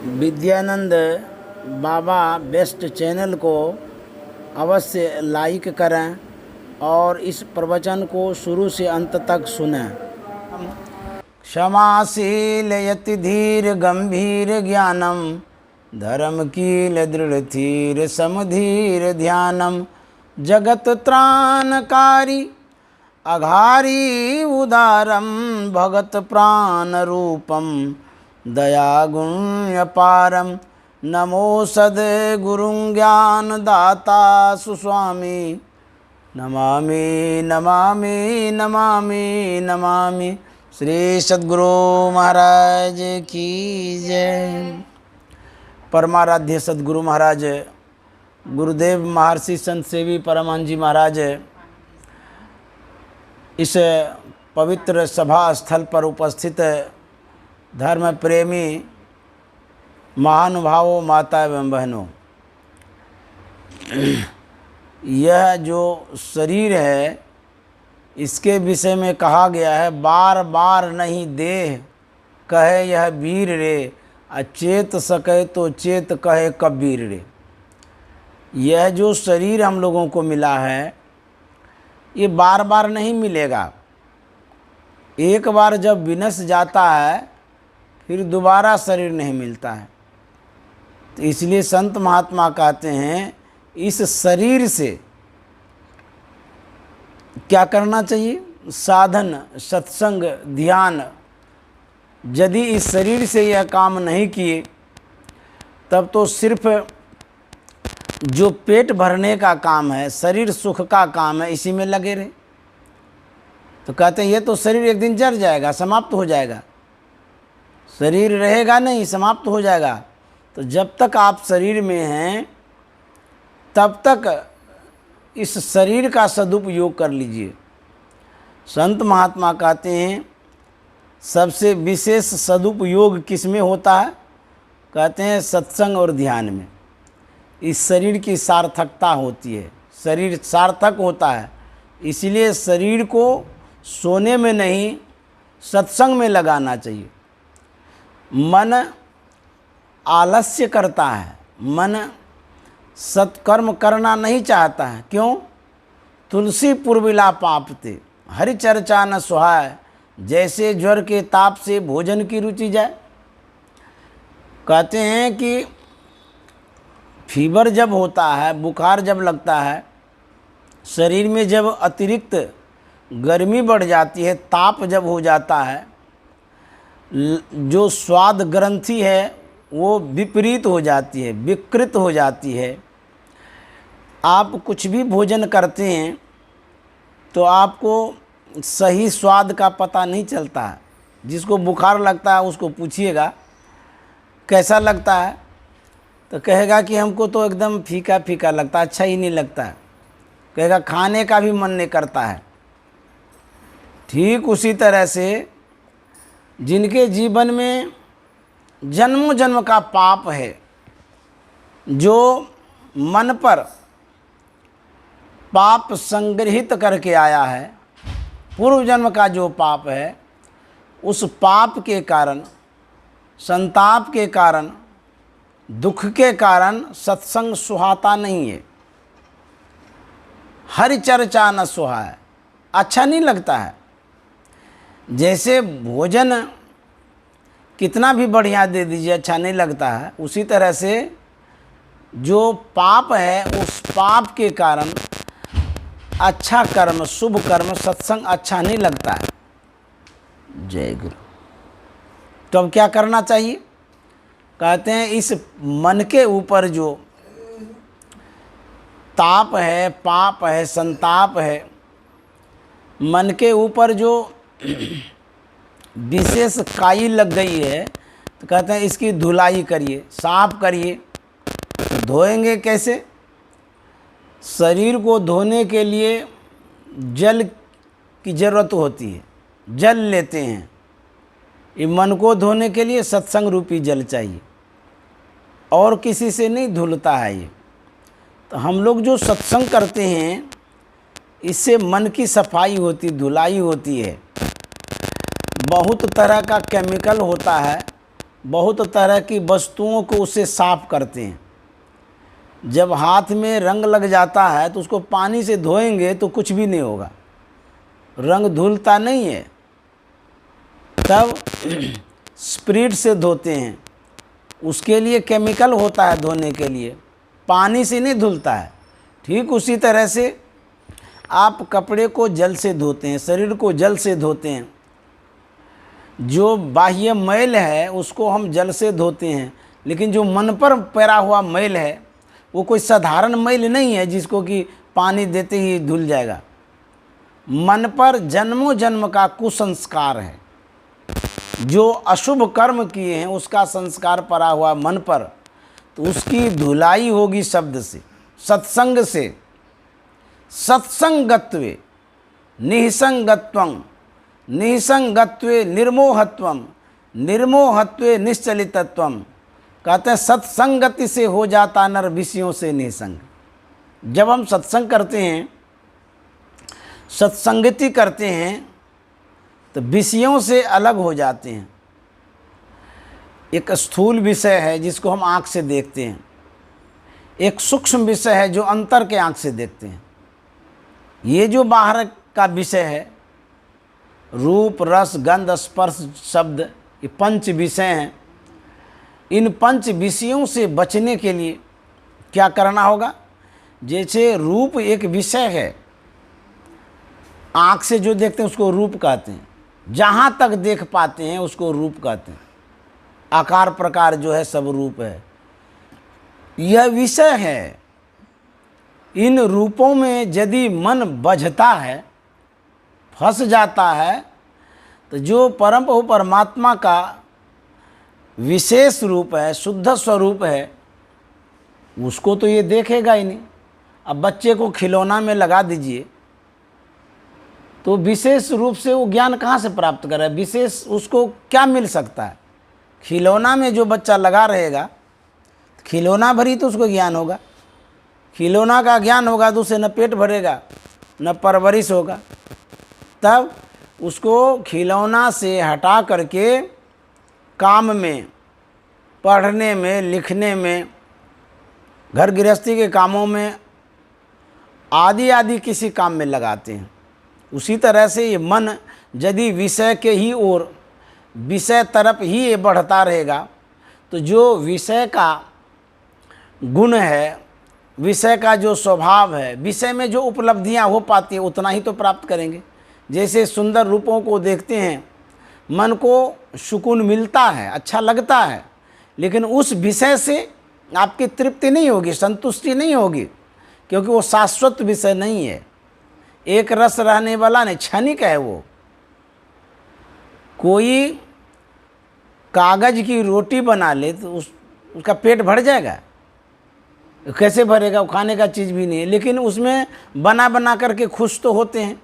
विद्यानंद बाबा best channel को अवश्य like करें और इस प्रवचन को शुरू से अंत तक सुनें। क्षमाशील यति धीर गंभीर ज्ञानम धर्म कील दृढ़ थीर समधीर ध्यानम जगत त्राणकारी अघारी उदारम भगत प्राण रूपम दया गुण अपारम नमो सद्गुरुं ज्ञान दाता सुस्वामी नमामि नमामि नमामि नमामि। श्री सद्गुरु महाराज की जय। परमाराध्य सद्गुरु महाराज गुरुदेव महर्षि संत सेवी परमानंद जी महाराज इस पवित्र सभा स्थल पर उपस्थित धर्म प्रेमी महानुभावों, माता एवं बहनों, यह जो शरीर है इसके विषय में कहा गया है, बार बार नहीं देह कहे यह वीर रे, अचेत सके तो चेत कहे कबीर रे। यह जो शरीर हम लोगों को मिला है ये बार बार नहीं मिलेगा। एक बार जब विनश जाता है फिर दोबारा शरीर नहीं मिलता है। तो इसलिए संत महात्मा कहते हैं इस शरीर से क्या करना चाहिए? साधन, सत्संग, ध्यान। यदि इस शरीर से यह काम नहीं किए तब तो सिर्फ जो पेट भरने का काम है, शरीर सुख का काम है, इसी में लगे रहे। तो कहते हैं ये तो शरीर एक दिन जर जाएगा, समाप्त हो जाएगा, शरीर रहेगा नहीं, समाप्त हो जाएगा। तो जब तक आप शरीर में हैं तब तक इस शरीर का सदुपयोग कर लीजिए। संत महात्मा कहते हैं सबसे विशेष सदुपयोग किस में होता है? कहते हैं सत्संग और ध्यान में। इस शरीर की सार्थकता होती है, शरीर सार्थक होता है। इसलिए शरीर को सोने में नहीं सत्संग में लगाना चाहिए। मन आलस्य करता है, मन सत्कर्म करना नहीं चाहता है। क्यों? तुलसी पुरविला पापते हरि चर्चा न सुहाय, जैसे ज्वर के ताप से भोजन की रुचि जाए। कहते हैं कि फीवर जब होता है, बुखार जब लगता है, शरीर में जब अतिरिक्त गर्मी बढ़ जाती है, ताप जब हो जाता है, जो स्वाद ग्रंथि है वो विपरीत हो जाती है, विकृत हो जाती है। आप कुछ भी भोजन करते हैं तो आपको सही स्वाद का पता नहीं चलता है। जिसको बुखार लगता है उसको पूछिएगा कैसा लगता है तो कहेगा कि हमको तो एकदम फीका फीका लगता है, अच्छा ही नहीं लगता है। कहेगा खाने का भी मन नहीं करता है। ठीक उसी तरह से जिनके जीवन में जन्मों जन्म का पाप है, जो मन पर पाप संग्रहित करके आया है, पूर्व जन्म का जो पाप है, उस पाप के कारण, संताप के कारण, दुख के कारण सत्संग सुहाता नहीं है। हरि चर्चा न सुहाए, अच्छा नहीं लगता है। जैसे भोजन कितना भी बढ़िया दे दीजिए अच्छा नहीं लगता है, उसी तरह से जो पाप है उस पाप के कारण अच्छा कर्म, शुभ कर्म, सत्संग अच्छा नहीं लगता है। जय गुरु। तो अब क्या करना चाहिए? कहते हैं इस मन के ऊपर जो ताप है, पाप है, संताप है, मन के ऊपर जो विशेष काई लग गई है, तो कहते हैं इसकी धुलाई करिए, साफ करिए। तो धोएंगे कैसे? शरीर को धोने के लिए जल की ज़रूरत होती है, जल लेते हैं। ये मन को धोने के लिए सत्संग रूपी जल चाहिए, और किसी से नहीं धुलता है ये। तो हम लोग जो सत्संग करते हैं इससे मन की सफाई होती, धुलाई होती है। बहुत तरह का केमिकल होता है बहुत तरह की वस्तुओं को उससे साफ करते हैं। जब हाथ में रंग लग जाता है तो उसको पानी से धोएंगे तो कुछ भी नहीं होगा, रंग धुलता नहीं है। तब स्पिरिट से धोते हैं, उसके लिए केमिकल होता है धोने के लिए, पानी से नहीं धुलता है। ठीक उसी तरह से आप कपड़े को जल से धोते हैं, शरीर को जल से धोते हैं। जो बाह्य मैल है उसको हम जल से धोते हैं, लेकिन जो मन पर पैरा हुआ मैल है वो कोई साधारण मैल नहीं है जिसको कि पानी देते ही धुल जाएगा। मन पर जन्मों जन्म का कुसंस्कार है, जो अशुभ कर्म किए हैं उसका संस्कार पड़ा हुआ मन पर, तो उसकी धुलाई होगी शब्द से, सत्संग से। सत्संगत्वे निसंगत्वं, निसंगत्वे निर्मोहत्वं, निर्मोहत्वे निश्चलितत्वं। कहते हैं सत्संगति से हो जाता नर विषयों से निसंग। जब हम सत्संग करते हैं, सत्संगति करते हैं, तो विषयों से अलग हो जाते हैं। एक स्थूल विषय है जिसको हम आँख से देखते हैं, एक सूक्ष्म विषय है जो अंतर के आँख से देखते हैं। ये जो बाहर का विषय है, रूप रस गंध स्पर्श शब्द, ये पंच विषय हैं। इन पंच विषयों से बचने के लिए क्या करना होगा? जैसे रूप एक विषय है, आँख से जो देखते हैं उसको रूप कहते हैं, जहाँ तक देख पाते हैं उसको रूप कहते हैं। आकार प्रकार जो है सब रूप है, यह विषय है। इन रूपों में यदि मन बझता है, फंस जाता है, तो जो परम प्रभु परमात्मा का विशेष रूप है, शुद्ध स्वरूप है, उसको तो ये देखेगा ही नहीं। अब बच्चे को खिलौना में लगा दीजिए तो विशेष रूप से वो ज्ञान कहाँ से प्राप्त करे? विशेष उसको क्या मिल सकता है? खिलौना में जो बच्चा लगा रहेगा, खिलौना भरी तो उसको ज्ञान होगा। खिलौना का ज्ञान होगा तो उसे न पेट भरेगा न परवरिश होगा। तब उसको खिलौना से हटा करके काम में, पढ़ने में, लिखने में, घर गृहस्थी के कामों में, आदि आदि किसी काम में लगाते हैं। उसी तरह से ये मन यदि विषय के ही ओर, विषय तरफ ही ये बढ़ता रहेगा, तो जो विषय का गुण है, विषय का जो स्वभाव है, विषय में जो उपलब्धियां हो पाती हैं उतना ही तो प्राप्त करेंगे। जैसे सुंदर रूपों को देखते हैं, मन को सुकून मिलता है, अच्छा लगता है, लेकिन उस विषय से आपकी तृप्ति नहीं होगी, संतुष्टि नहीं होगी, क्योंकि वो शाश्वत विषय नहीं है, एक रस रहने वाला नहीं, क्षणिक है वो। कोई कागज की रोटी बना ले तो उसका पेट भर जाएगा? कैसे भरेगा? वो खाने का चीज़ भी नहीं है, लेकिन उसमें बना बना करके खुश तो होते हैं।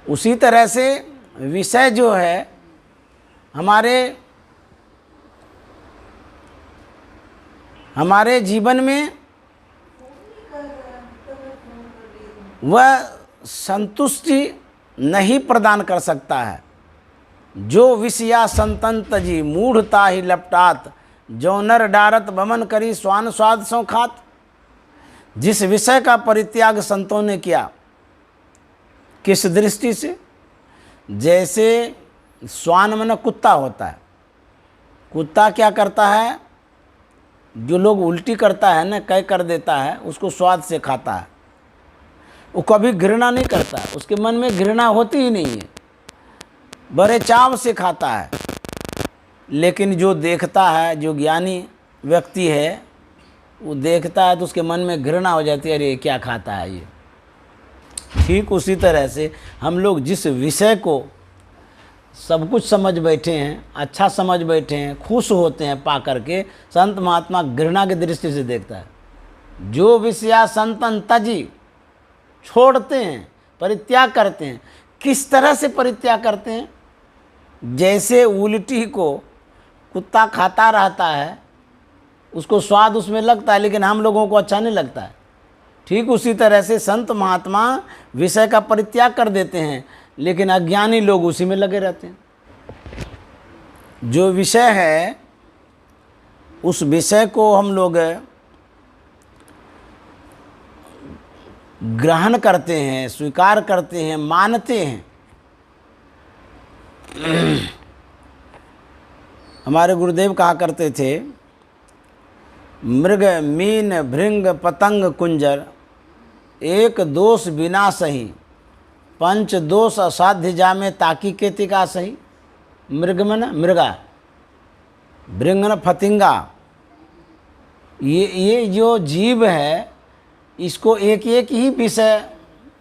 उसी तरह से विषय जो है हमारे जीवन में वह संतुष्टि नहीं प्रदान कर सकता है। जो विषया संतन तजी मूढ़ता ही लपटात, जो नर डारत बमन करी स्वान स्वाद सो खात। जिस विषय का परित्याग संतों ने किया, किस दृष्टि से? जैसे स्वान मन कुत्ता होता है, कुत्ता क्या करता है? जो लोग उल्टी करता है ना, कह कर देता है, उसको स्वाद से खाता है। वो कभी घृणा नहीं करता, उसके मन में घृणा होती ही नहीं है, बड़े चाव से खाता है। लेकिन जो देखता है, जो ज्ञानी व्यक्ति है, वो देखता है तो उसके मन में घृणा हो जाती है, अरे क्या खाता है ये। ठीक उसी तरह से हम लोग जिस विषय को सब कुछ समझ बैठे हैं, अच्छा समझ बैठे हैं, खुश होते हैं पा करके, संत महात्मा घृणा की दृष्टि से देखता है। जो विषया संतन तजी, छोड़ते हैं, परित्याग करते हैं। किस तरह से परित्याग करते हैं? जैसे उल्टी को कुत्ता खाता रहता है, उसको स्वाद उसमें लगता है, लेकिन हम लोगों को अच्छा नहीं लगता है। ठीक उसी तरह से संत महात्मा विषय का परित्याग कर देते हैं, लेकिन अज्ञानी लोग उसी में लगे रहते हैं। जो विषय है उस विषय को हम लोग ग्रहण करते हैं, स्वीकार करते हैं, मानते हैं। हमारे गुरुदेव कहा करते थे, मृग मीन भृंग पतंग कुंजर, एक दोष बिना सही, पंच दोष असाध्य जामे ताकी केतिका सही। मृग मन मृगा, भृंग न फतिंगा, ये जो जीव है इसको एक एक ही विषय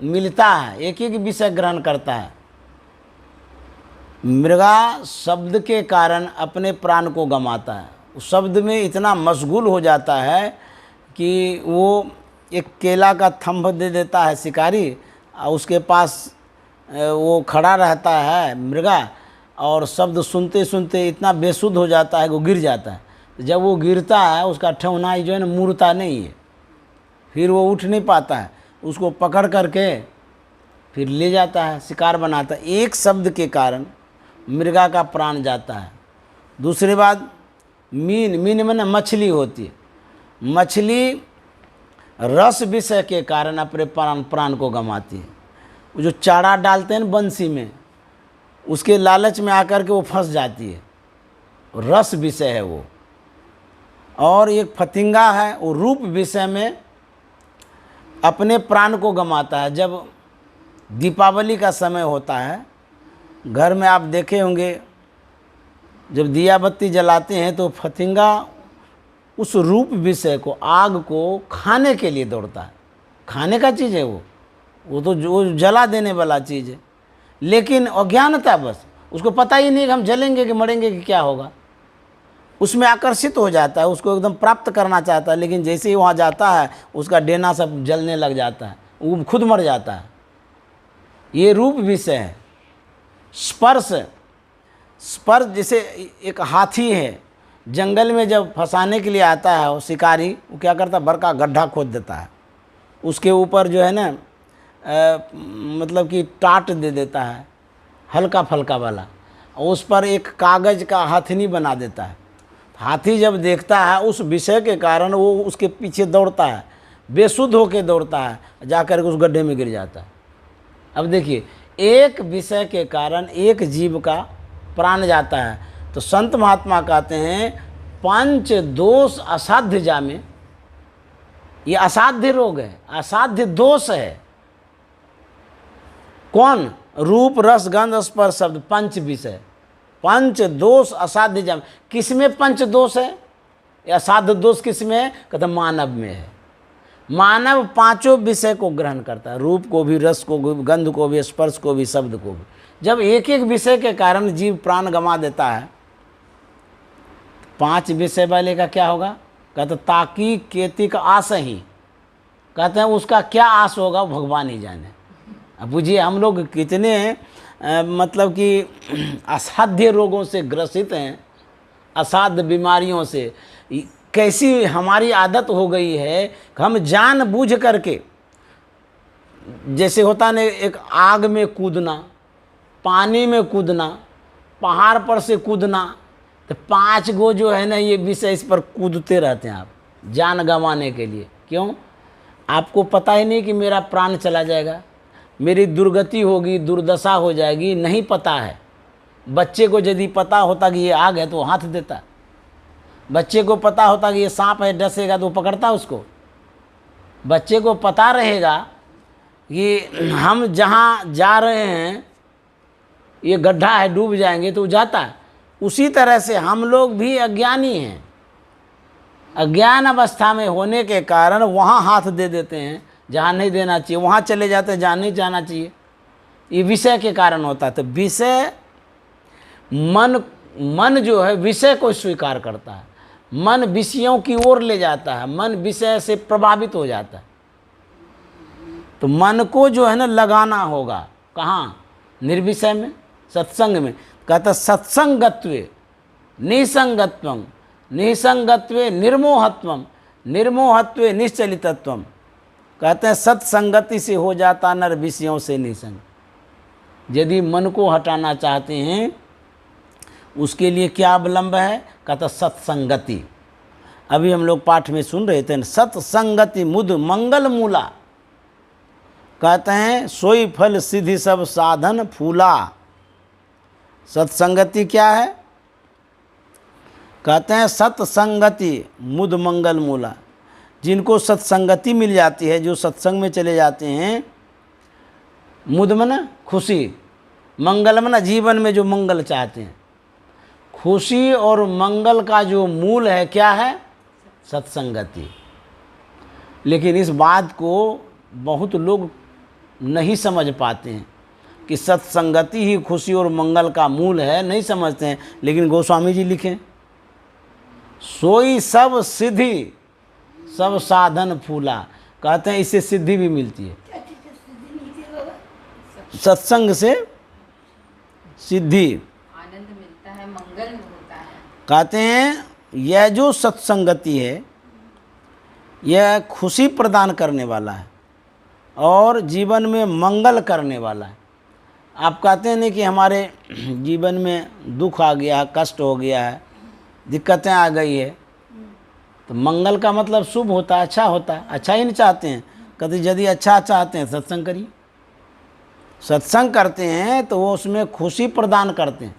मिलता है, एक एक विषय ग्रहण करता है। मृगा शब्द के कारण अपने प्राण को गंवाता है, उस शब्द में इतना मशगूल हो जाता है कि वो एक केला का थंभ दे देता है शिकारी, और उसके पास वो खड़ा रहता है मृगा, और शब्द सुनते सुनते इतना बेसुध हो जाता है कि वो गिर जाता है। जब वो गिरता है उसका ठेहुनाई जो है ना मुड़ता नहीं है, फिर वो उठ नहीं पाता है, उसको पकड़ करके फिर ले जाता है, शिकार बनाता है। एक शब्द के कारण मृगा का प्राण जाता है। दूसरी बात, मीन, मीन में ना मछली होती है, मछली रस विषय के कारण अपने प्राण को गंवाती है। वो जो चारा डालते हैं ना बंसी में, उसके लालच में आकर के वो फंस जाती है, रस विषय है वो। और एक फतिंगा है, वो रूप विषय में अपने प्राण को गंवाता है। जब दीपावली का समय होता है, घर में आप देखे होंगे जब दिया बत्ती जलाते हैं तो फतिंगा उस रूप विषय को, आग को खाने के लिए दौड़ता है। खाने का चीज़ है वो तो जो जला देने वाला चीज़ है, लेकिन अज्ञानता, बस उसको पता ही नहीं कि हम जलेंगे कि मरेंगे कि क्या होगा। उसमें आकर्षित हो जाता है, उसको एकदम प्राप्त करना चाहता है, लेकिन जैसे ही वहाँ जाता है उसका डेना सब जलने लग जाता है, वो खुद मर जाता है। ये रूप विषय है। स्पर्श, स्पर्श जैसे एक हाथी है, जंगल में जब फंसाने के लिए आता है वो शिकारी, वो क्या करता है, बड़का गड्ढा खोद देता है, उसके ऊपर जो है ना मतलब कि टाट दे देता है हल्का फल्का वाला, और उस पर एक कागज़ का हथनी बना देता है। हाथी जब देखता है उस विषय के कारण वो उसके पीछे दौड़ता है, बेसुध होकर दौड़ता है, जाकर के उस गड्ढे में गिर जाता है। अब देखिए, एक विषय के कारण एक जीव का प्राण जाता है। तो संत महात्मा कहते हैं पंच दोष असाध्य जामे, ये असाध्य रोग है, असाध्य दोष है। कौन? रूप रस गंध स्पर्श शब्द, पंच विषय, पंच दोष असाध्य जामे। किसमें पंच दोष है? असाध्य दोष किसमें है? कहते मानव में है। मानव पांचों विषय को ग्रहण करता है, रूप को भी, रस को भी, गंध को भी, स्पर्श को भी, शब्द को भी। जब एक एक विषय के कारण जीव प्राण गंवा देता है, पांच विषय वाले का क्या होगा? कहते ताकि केतिक आस ही, कहते हैं उसका क्या आस होगा भगवान ही जाने। अब बुझिए हम लोग कितने मतलब कि असाध्य रोगों से ग्रसित हैं, असाध्य बीमारियों से। कैसी हमारी आदत हो गई है कि हम जान बूझ करके, जैसे होता है एक आग में कूदना, पानी में कूदना, पहाड़ पर से कूदना, तो 5 गो जो है ना ये विषय इस पर कूदते रहते हैं आप जान गंवाने के लिए। क्यों? आपको पता ही नहीं कि मेरा प्राण चला जाएगा, मेरी दुर्गति होगी, दुर्दशा हो जाएगी, नहीं पता है। बच्चे को यदि पता होता कि ये आग है तो वो हाथ देता, बच्चे को पता होता कि ये सांप है डसेगा तो वो पकड़ता उसको। बच्चे को पता रहेगा कि हम जहाँ जा रहे हैं ये गड्ढा है, डूब जाएंगे, तो वो जाता है। उसी तरह से हम लोग भी अज्ञानी हैं, अज्ञान अवस्था में होने के कारण वहाँ हाथ दे देते हैं जहाँ नहीं देना चाहिए, वहाँ चले जाते हैं जहाँ नहीं जाना चाहिए। ये विषय के कारण होता है। तो विषय, मन जो है विषय को स्वीकार करता है, मन विषयों की ओर ले जाता है, मन विषय से प्रभावित हो जाता है। तो मन को जो है ना लगाना होगा कहाँ? निर्विषय में, सत्संग में। कहता सत्संगत्वे निसंगत्वम, निसंगत्वे निर्मोहत्वम, निर्मोहत्वे निश्चलितत्वम। कहते हैं सत्संगति से हो जाता नर विषयों से निसंग। यदि मन को हटाना चाहते हैं, उसके लिए क्या अवलंब है? कहता सत्संगति। अभी हम लोग पाठ में सुन रहे थे, सत्संगति मुद मंगल मूला। कहते हैं सोई फल सिद्धि सब साधन फूला। सत्संगति क्या है? कहते हैं सत्संगति मुद मंगल मूला। जिनको सत्संगति मिल जाती है, जो सत्संग में चले जाते हैं, मुद मना खुशी, मंगल मना जीवन में जो मंगल चाहते हैं। खुशी और मंगल का जो मूल है क्या है? सत्संगति। लेकिन इस बात को बहुत लोग नहीं समझ पाते हैं कि सत्संगति ही खुशी और मंगल का मूल है, नहीं समझते हैं। लेकिन गोस्वामी जी लिखें, सोई सब सिद्धि सब साधन फूला। कहते हैं इससे सिद्धि भी मिलती है, सत्संग से सिद्धि, आनंद मिलता है, मंगल होता है। कहते हैं यह जो सत्संगति है यह खुशी प्रदान करने वाला है और जीवन में मंगल करने वाला है। आप कहते हैं नहीं कि हमारे जीवन में दुख आ गया है, कष्ट हो गया है, दिक्कतें आ गई है, तो मंगल का मतलब शुभ होता है, अच्छा होता है। अच्छा ही नहीं चाहते हैं, कहते यदि अच्छा चाहते हैं सत्संग करिए। सत्संग करते हैं तो वो उसमें खुशी प्रदान करते हैं,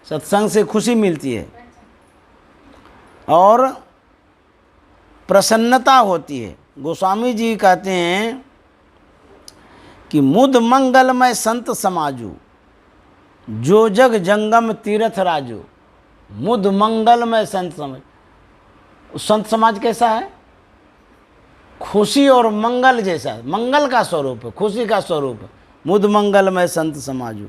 सत्संग से खुशी मिलती है और प्रसन्नता होती है। गोस्वामी जी कहते हैं कि मुद मंगलमय संत समाजू, जो जग जंगम तीर्थ राजू। मुद मंगलमय संत समाज। संत समाज कैसा है? खुशी और मंगल जैसा है, मंगल का स्वरूप है, खुशी का स्वरूप है। मुद मंगलमय संत समाजू।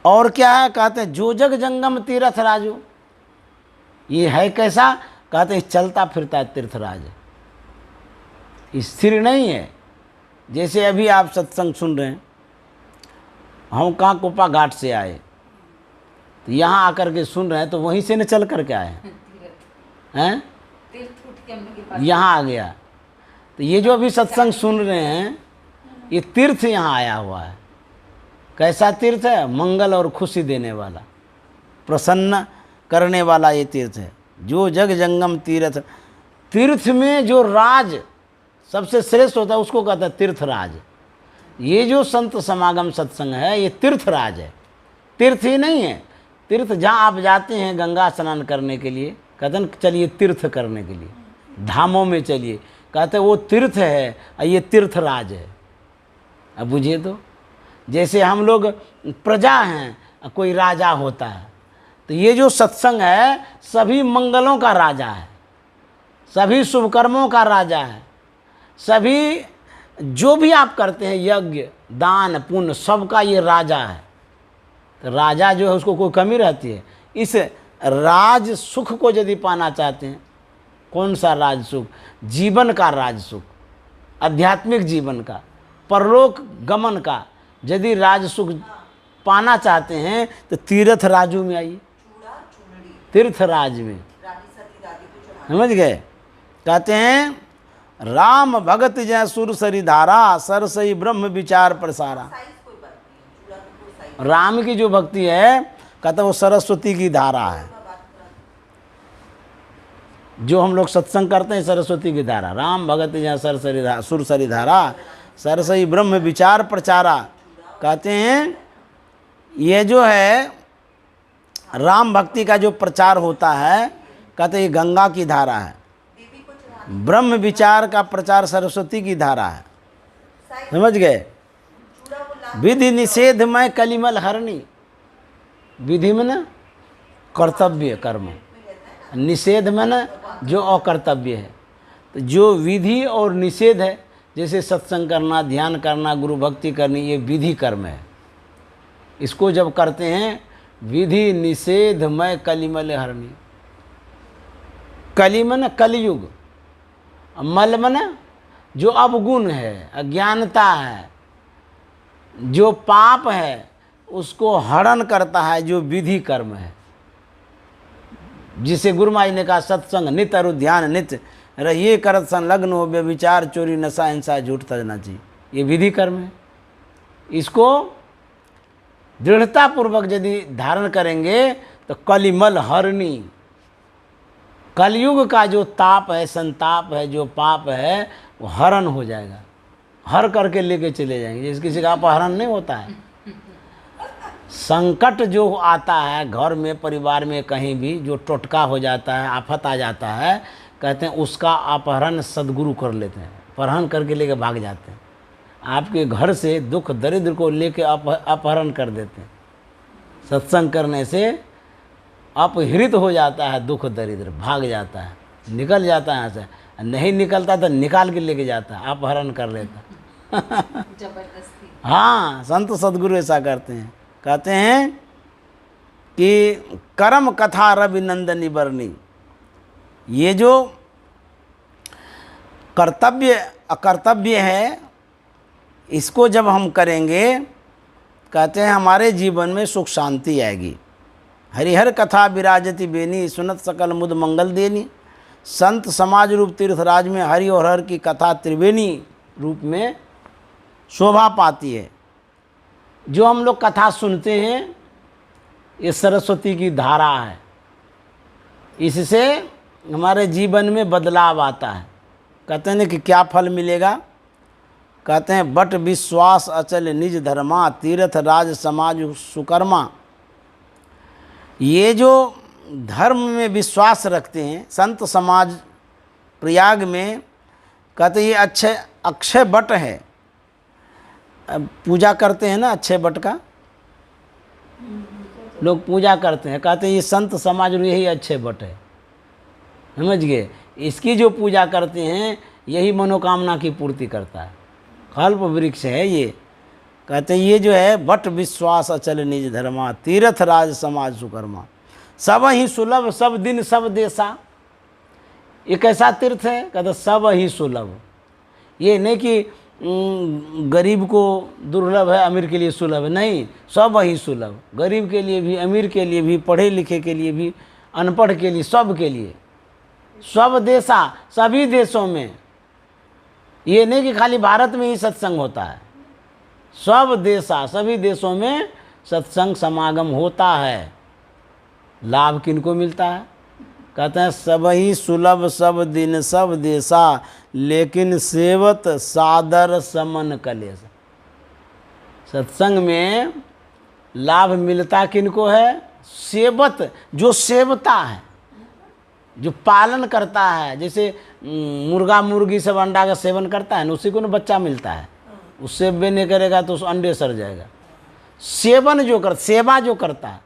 और क्या है? कहते हैं जो जग जंगम तीर्थ राजू। ये है कैसा? कहते हैं चलता फिरता है तीर्थराज, स्थिर नहीं है। जैसे अभी आप सत्संग सुन रहे हैं, हम कहाँ कोपा घाट से आए तो यहाँ आकर के सुन रहे हैं, तो वहीं से न चल कर के आए हैं, यहाँ आ गया। तो ये जो अभी सत्संग सुन रहे हैं, ये तीर्थ यहाँ आया हुआ है। कैसा तीर्थ है? मंगल और खुशी देने वाला, प्रसन्न करने वाला ये तीर्थ है। जो जग जंगम तीर्थ, तीर्थ में जो राज सबसे श्रेष्ठ होता है उसको कहता है तीर्थराज। ये जो संत समागम सत्संग है ये तीर्थराज है, तीर्थ ही नहीं है। तीर्थ जहाँ आप जाते हैं गंगा स्नान करने के लिए, कहते हैं चलिए तीर्थ करने के लिए, धामों में चलिए, कहते हैं वो तीर्थ है और ये तीर्थराज है। अब बुझिए तो, जैसे हम लोग प्रजा हैं, कोई राजा होता है, तो ये जो सत्संग है सभी मंगलों का राजा है, सभी शुभ कर्मों का राजा है। सभी जो भी आप करते हैं, यज्ञ दान पुण्य, सबका ये राजा है। तो राजा जो है उसको कोई कमी रहती है? इस राज सुख को यदि पाना चाहते हैं, कौन सा राज सुख? जीवन का राज सुख, आध्यात्मिक जीवन का, परलोक गमन का यदि राज सुख पाना चाहते हैं तो तीर्थ राजू में आइए, तीर्थ राज में। समझ गए? कहते हैं राम भगत जय सुर सरी धारा, सरसई ब्रह्म विचार प्रसारा। राम की जो भक्ति है, कहते वो सरस्वती की धारा है। जो हम लोग सत्संग करते हैं सरस्वती की धारा, राम भगत जय सुर सरी धारा, सरसई ब्रह्म विचार प्रचारा। कहते हैं ये जो है राम भक्ति का जो प्रचार होता है, कहते ये गंगा की धारा है। ब्रह्म विचार का प्रचार सरस्वती की धारा है। समझ गए? विधि निषेध में कलिमल हरणी। विधि में ना कर्तव्य कर्म, निषेध में ना जो अकर्तव्य है। तो जो विधि और निषेध है, जैसे सत्संग करना, ध्यान करना, गुरु भक्ति करनी, ये विधि कर्म है। इसको जब करते हैं, विधि निषेध में कलिमल हरणी। कली में ना कलयुग, मल में ना जो अवगुण है, अज्ञानता है, जो पाप है, उसको हरण करता है जो विधि कर्म है। जिसे गुरु महाराज ने कहा सत्संग नित अरु ध्यान नित्य रहिए करत संलग्न हो, व्यभिचार चोरी नशा हिंसा झूठ तजना चाहिए। ये विधि कर्म है। इसको दृढ़तापूर्वक यदि धारण करेंगे तो कलिमल हरणी, कलयुग का जो ताप है, संताप है, जो पाप है, वो हरण हो जाएगा। हर करके लेके चले जाएंगे। जैसे किसी का अपहरण नहीं होता है। संकट जो आता है घर में, परिवार में, कहीं भी जो टोटका हो जाता है, आफत आ जाता है, कहते हैं उसका अपहरण सद्गुरु कर लेते हैं, अपहरण करके लेके भाग जाते हैं। आपके घर से दुख दरिद्र को लेके अपहरण कर देते हैं। सत्संग करने से अपहृत हो जाता है दुख दरिद्र, भाग जाता है, निकल जाता है यहाँ से। नहीं निकलता तो निकाल के लेके जाता है, अपहरण कर लेता जबरदस्ती। हाँ, संत सद्गुरु ऐसा करते हैं। कहते हैं कि कर्म कथा रवि नंदनी बरनी, ये जो कर्तव्य अकर्तव्य है, इसको जब हम करेंगे, कहते हैं हमारे जीवन में सुख शांति आएगी। हरिहर कथा विराजती बेनी, सुनत सकल मुद मंगल देनी। संत समाज रूप तीर्थराज में हरि और हर की कथा त्रिवेणी रूप में शोभा पाती है। जो हम लोग कथा सुनते हैं, ये सरस्वती की धारा है, इससे हमारे जीवन में बदलाव आता है। कहते हैं कि क्या फल मिलेगा? कहते हैं बट विश्वास अचल निज धर्मा, तीर्थ राज समाज सुकर्मा। ये जो धर्म में विश्वास रखते हैं, संत समाज प्रयाग में, कहते ये अच्छे अक्षय बट है। पूजा करते हैं ना अक्षय बट का, लोग पूजा करते हैं, कहते हैं ये संत समाज यही अक्षय बट है। समझ गए? इसकी जो पूजा करते हैं यही मनोकामना की पूर्ति करता है। कल्प वृक्ष है ये। कहते हैं ये जो है बट विश्वास अचल निज धर्मा, तीर्थ राज समाज सुकर्मा। सब ही सुलभ सब दिन सब देशा। ये कैसा तीर्थ है? कहते सब ही सुलभ। ये नहीं कि गरीब को दुर्लभ है, अमीर के लिए सुलभ है, नहीं, सब ही सुलभ। गरीब के लिए भी, अमीर के लिए भी, पढ़े लिखे के लिए भी, अनपढ़ के लिए, सब के लिए। सब देशा, सभी देशों में। ये नहीं कि खाली भारत में ही सत्संग होता है, सब देशा, सभी देशों में सत्संग समागम होता है। लाभ किनको मिलता है? कहते हैं सब ही सुलभ सब दिन सब देशा, लेकिन सेवत सादर समन कलेश। सत्संग में लाभ मिलता किनको है? सेवत, जो सेवता है, जो पालन करता है। जैसे मुर्गा मुर्गी सब अंडा का सेवन करता है ना, उसी को ना बच्चा मिलता है। उससे भी नहीं करेगा तो उस अंडे सड़ जाएगा। सेवन जो कर, सेवा जो करता है,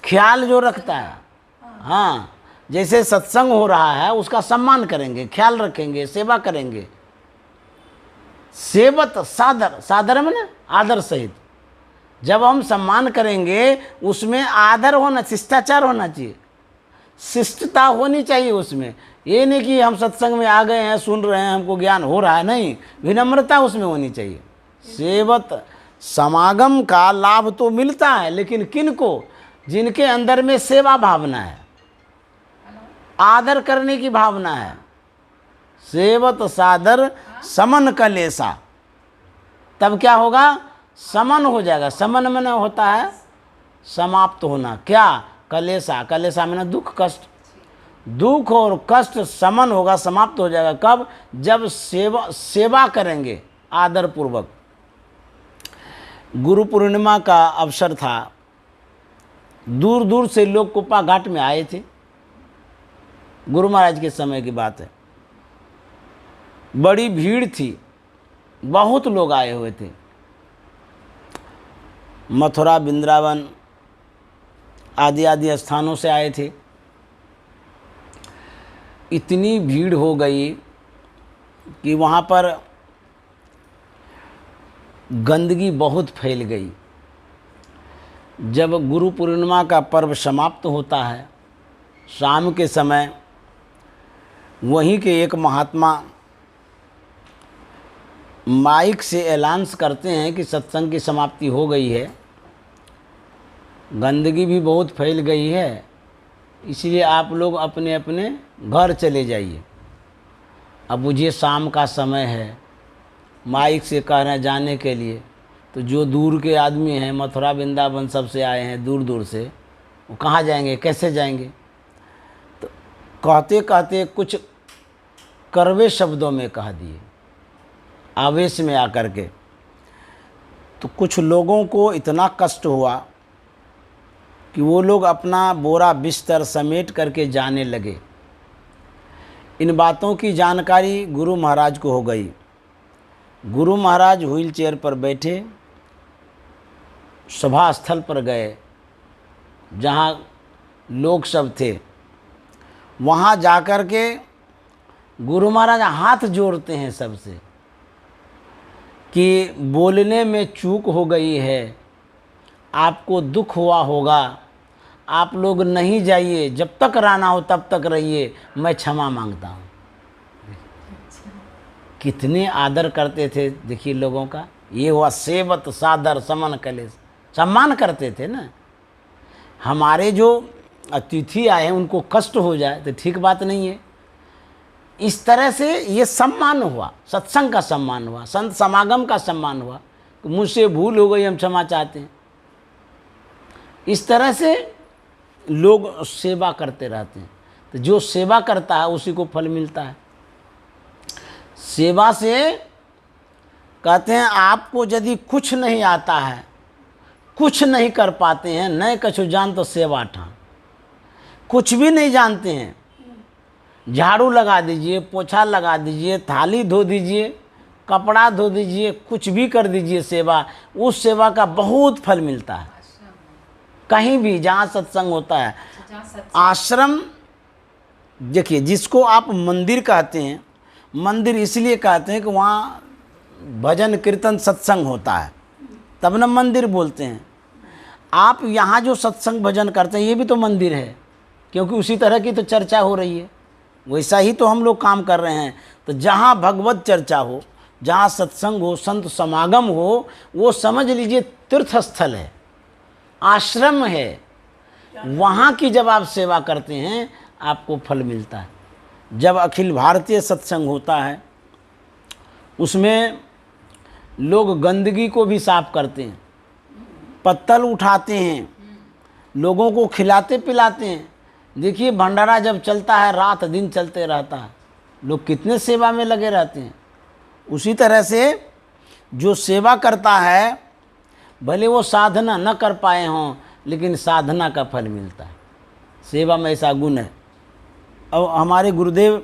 ख्याल जो रखता है, हाँ, जैसे सत्संग हो रहा है उसका सम्मान करेंगे, ख्याल रखेंगे, सेवा करेंगे। सेवत सादर, सादर में ना आदर सहित। जब हम सम्मान करेंगे उसमें आदर होना, शिष्टाचार होना चाहिए, शिष्टता होनी चाहिए उसमें। ये नहीं कि हम सत्संग में आ गए हैं, सुन रहे हैं, हमको ज्ञान हो रहा है, नहीं, विनम्रता उसमें होनी चाहिए। सेवत समागम का लाभ तो मिलता है, लेकिन किनको? जिनके अंदर में सेवा भावना है, आदर करने की भावना है। सेवत सादर समन कलेसा, तब क्या होगा? समन हो जाएगा। समन में होता है समाप्त होना। क्या? कलेसा, कलेसा में दुख कष्ट, दुख और कष्ट समन होगा, समाप्त हो जाएगा। कब? जब सेवा करेंगे आदर पूर्वक। गुरु पूर्णिमा का अवसर था, दूर दूर से लोग कुप्पा घाट में आए थे। गुरु महाराज के समय की बात है, बड़ी भीड़ थी, बहुत लोग आए हुए थे। मथुरा, वृंदावन आदि आदि स्थानों से आए थे। इतनी भीड़ हो गई कि वहाँ पर गंदगी बहुत फैल गई। जब गुरु पूर्णिमा का पर्व समाप्त होता है, शाम के समय वहीं के एक महात्मा माइक से ऐलान करते हैं कि सत्संग की समाप्ति हो गई है, गंदगी भी बहुत फैल गई है, इसलिए आप लोग अपने अपने घर चले जाइए। अब मुझे शाम का समय है, माइक से कह रहे हैं जाने के लिए, तो जो दूर के आदमी हैं, मथुरा वृंदावन सब से आए हैं दूर दूर से, वो कहाँ जाएंगे, कैसे जाएंगे? तो कहते कहते कुछ कड़वे शब्दों में कह दिए, आवेश में आकर के। तो कुछ लोगों को इतना कष्ट हुआ कि वो लोग अपना बोरा बिस्तर समेट करके जाने लगे। इन बातों की जानकारी गुरु महाराज को हो गई। गुरु महाराज व्हील चेयर पर बैठे, सभा स्थल पर गए जहाँ लोग सब थे। वहाँ जाकर के गुरु महाराज हाथ जोड़ते हैं सबसे कि बोलने में चूक हो गई है, आपको दुख हुआ होगा, आप लोग नहीं जाइए, जब तक रहना हो तब तक रहिए, मैं क्षमा मांगता हूँ। कितने आदर करते थे देखिए लोगों का। ये हुआ सेवत सादर समन कलेश, सम्मान करते थे ना। हमारे जो अतिथि आए हैं उनको कष्ट हो जाए तो ठीक बात नहीं है। इस तरह से ये सम्मान हुआ, सत्संग का सम्मान हुआ, संत समागम का सम्मान हुआ। मुझसे भूल हो गई, हम क्षमा चाहते हैं। इस तरह से लोग सेवा करते रहते हैं। तो जो सेवा करता है उसी को फल मिलता है। सेवा से कहते हैं आपको यदि कुछ नहीं आता है, कुछ नहीं कर पाते हैं, नए कछु जान तो सेवा ठान, कुछ भी नहीं जानते हैं, झाड़ू लगा दीजिए, पोछा लगा दीजिए, थाली धो दीजिए, कपड़ा धो दीजिए, कुछ भी कर दीजिए सेवा, उस सेवा का बहुत फल मिलता है। कहीं भी जहाँ सत्संग होता है, आश्रम, देखिए जिसको आप मंदिर कहते हैं, मंदिर इसलिए कहते हैं कि वहाँ भजन कीर्तन सत्संग होता है, तब ना मंदिर बोलते हैं। आप यहाँ जो सत्संग भजन करते हैं ये भी तो मंदिर है, क्योंकि उसी तरह की तो चर्चा हो रही है, वैसा ही तो हम लोग काम कर रहे हैं। तो जहाँ भगवत चर्चा हो, जहाँ सत्संग हो, संत समागम हो, वो समझ लीजिए तीर्थ स्थल है, आश्रम है। वहाँ की जब आप सेवा करते हैं आपको फल मिलता है। जब अखिल भारतीय सत्संग होता है उसमें लोग गंदगी को भी साफ करते हैं, पत्तल उठाते हैं, लोगों को खिलाते पिलाते हैं। देखिए भंडारा जब चलता है रात दिन चलते रहता है, लोग कितने सेवा में लगे रहते हैं। उसी तरह से जो सेवा करता है, भले वो साधना न कर पाए हों, लेकिन साधना का फल मिलता है। सेवा में ऐसा गुण है। अब हमारे गुरुदेव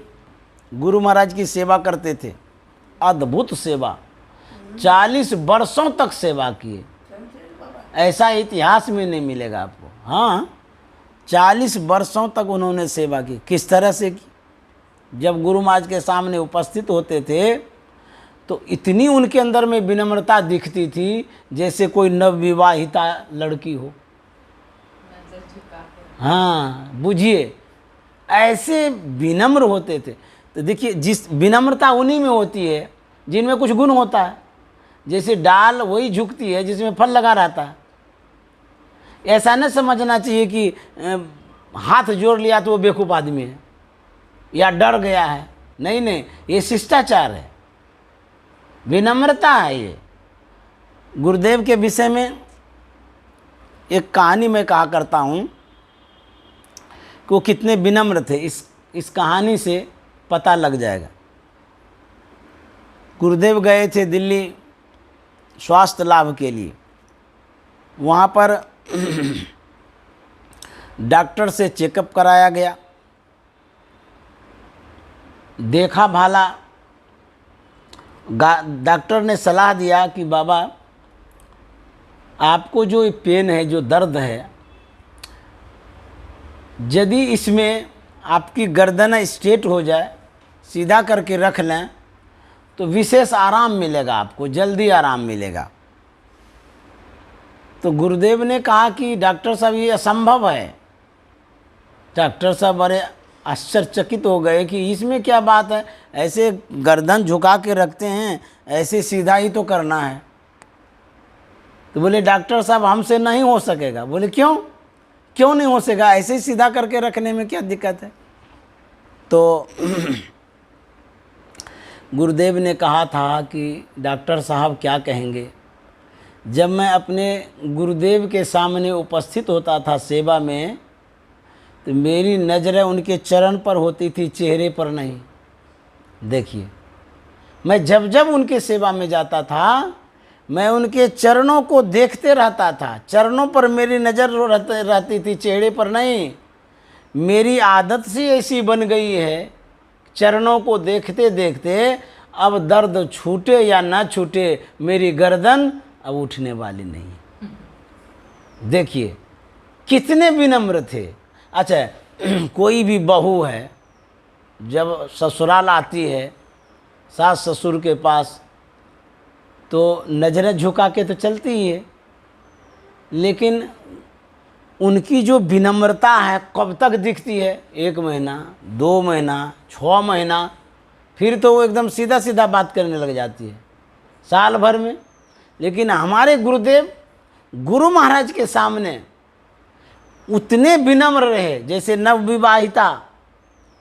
गुरु महाराज की सेवा करते थे, अद्भुत सेवा, 40 वर्षों तक सेवा किए। ऐसा इतिहास में नहीं मिलेगा आपको। हाँ, 40 वर्षों तक उन्होंने सेवा की। किस तरह से की? जब गुरु महाराज के सामने उपस्थित होते थे तो इतनी उनके अंदर में विनम्रता दिखती थी जैसे कोई नवविवाहिता लड़की हो। हाँ, बुझिए ऐसे विनम्र होते थे। तो देखिए जिस विनम्रता उन्हीं में होती है जिनमें कुछ गुण होता है। जैसे डाल वही झुकती है जिसमें फल लगा रहता है। ऐसा न समझना चाहिए कि हाथ जोड़ लिया तो वो बेवकूफ़ आदमी है या डर गया है। नहीं नहीं, ये शिष्टाचार है, विनम्रता है। ये गुरुदेव के विषय में एक कहानी मैं कहा करता हूँ कि वो कितने विनम्र थे। इस कहानी से पता लग जाएगा। गुरुदेव गए थे दिल्ली स्वास्थ्य लाभ के लिए। वहाँ पर डॉक्टर से चेकअप कराया गया। देखा भाला, डॉक्टर ने सलाह दिया कि बाबा आपको जो पेन है, जो दर्द है, यदि इसमें आपकी गर्दन स्ट्रेट हो जाए, सीधा करके रख लें तो विशेष आराम मिलेगा, आपको जल्दी आराम मिलेगा। तो गुरुदेव ने कहा कि डॉक्टर साहब ये असंभव है। डॉक्टर साहब बड़े आश्चर्यचकित हो गए कि इसमें क्या बात है, ऐसे गर्दन झुका के रखते हैं, ऐसे सीधा ही तो करना है। तो बोले डॉक्टर साहब हमसे नहीं हो सकेगा। बोले क्यों नहीं हो सकेगा, ऐसे ही सीधा करके रखने में क्या दिक्कत है। तो गुरुदेव ने कहा था कि डॉक्टर साहब क्या कहेंगे, जब मैं अपने गुरुदेव के सामने उपस्थित होता था सेवा में, तो मेरी नज़रें उनके चरण पर होती थी, चेहरे पर नहीं। देखिए, मैं जब जब उनके सेवा में जाता था, मैं उनके चरणों को देखते रहता था। चरणों पर मेरी नज़र रहती थी, चेहरे पर नहीं। मेरी आदत सी ऐसी बन गई है, चरणों को देखते देखते अब दर्द छूटे या ना छूटे, मेरी गर्दन अब उठने वाली नहीं है। देखिए कितने विनम्र थे। अच्छा, कोई भी बहू है जब ससुराल आती है सास ससुर के पास, तो नज़रें झुका के तो चलती ही है, लेकिन उनकी जो विनम्रता है कब तक दिखती है? 1 महीना, 2 महीना, 6 महीना, फिर तो वो एकदम सीधा सीधा बात करने लग जाती है, साल भर में। लेकिन हमारे गुरुदेव गुरु महाराज के सामने उतने विनम्र रहे जैसे नवविवाहिता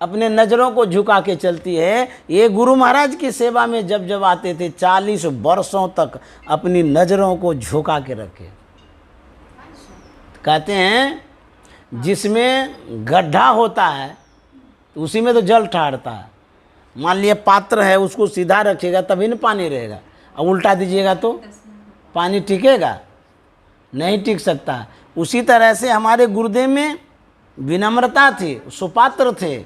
अपने नज़रों को झुका के चलती है। ये गुरु महाराज की सेवा में जब जब आते थे, 40 वर्षों तक अपनी नज़रों को झुका के रखे। कहते हैं जिसमें गड्ढा होता है उसी में तो जल ठहरता है। मान लिया पात्र है, उसको सीधा रखिएगा तभी ना पानी रहेगा, और उल्टा दीजिएगा तो पानी टिकेगा? नहीं टिक सकता। उसी तरह से हमारे गुरुदेव में विनम्रता थी, सुपात्र थे,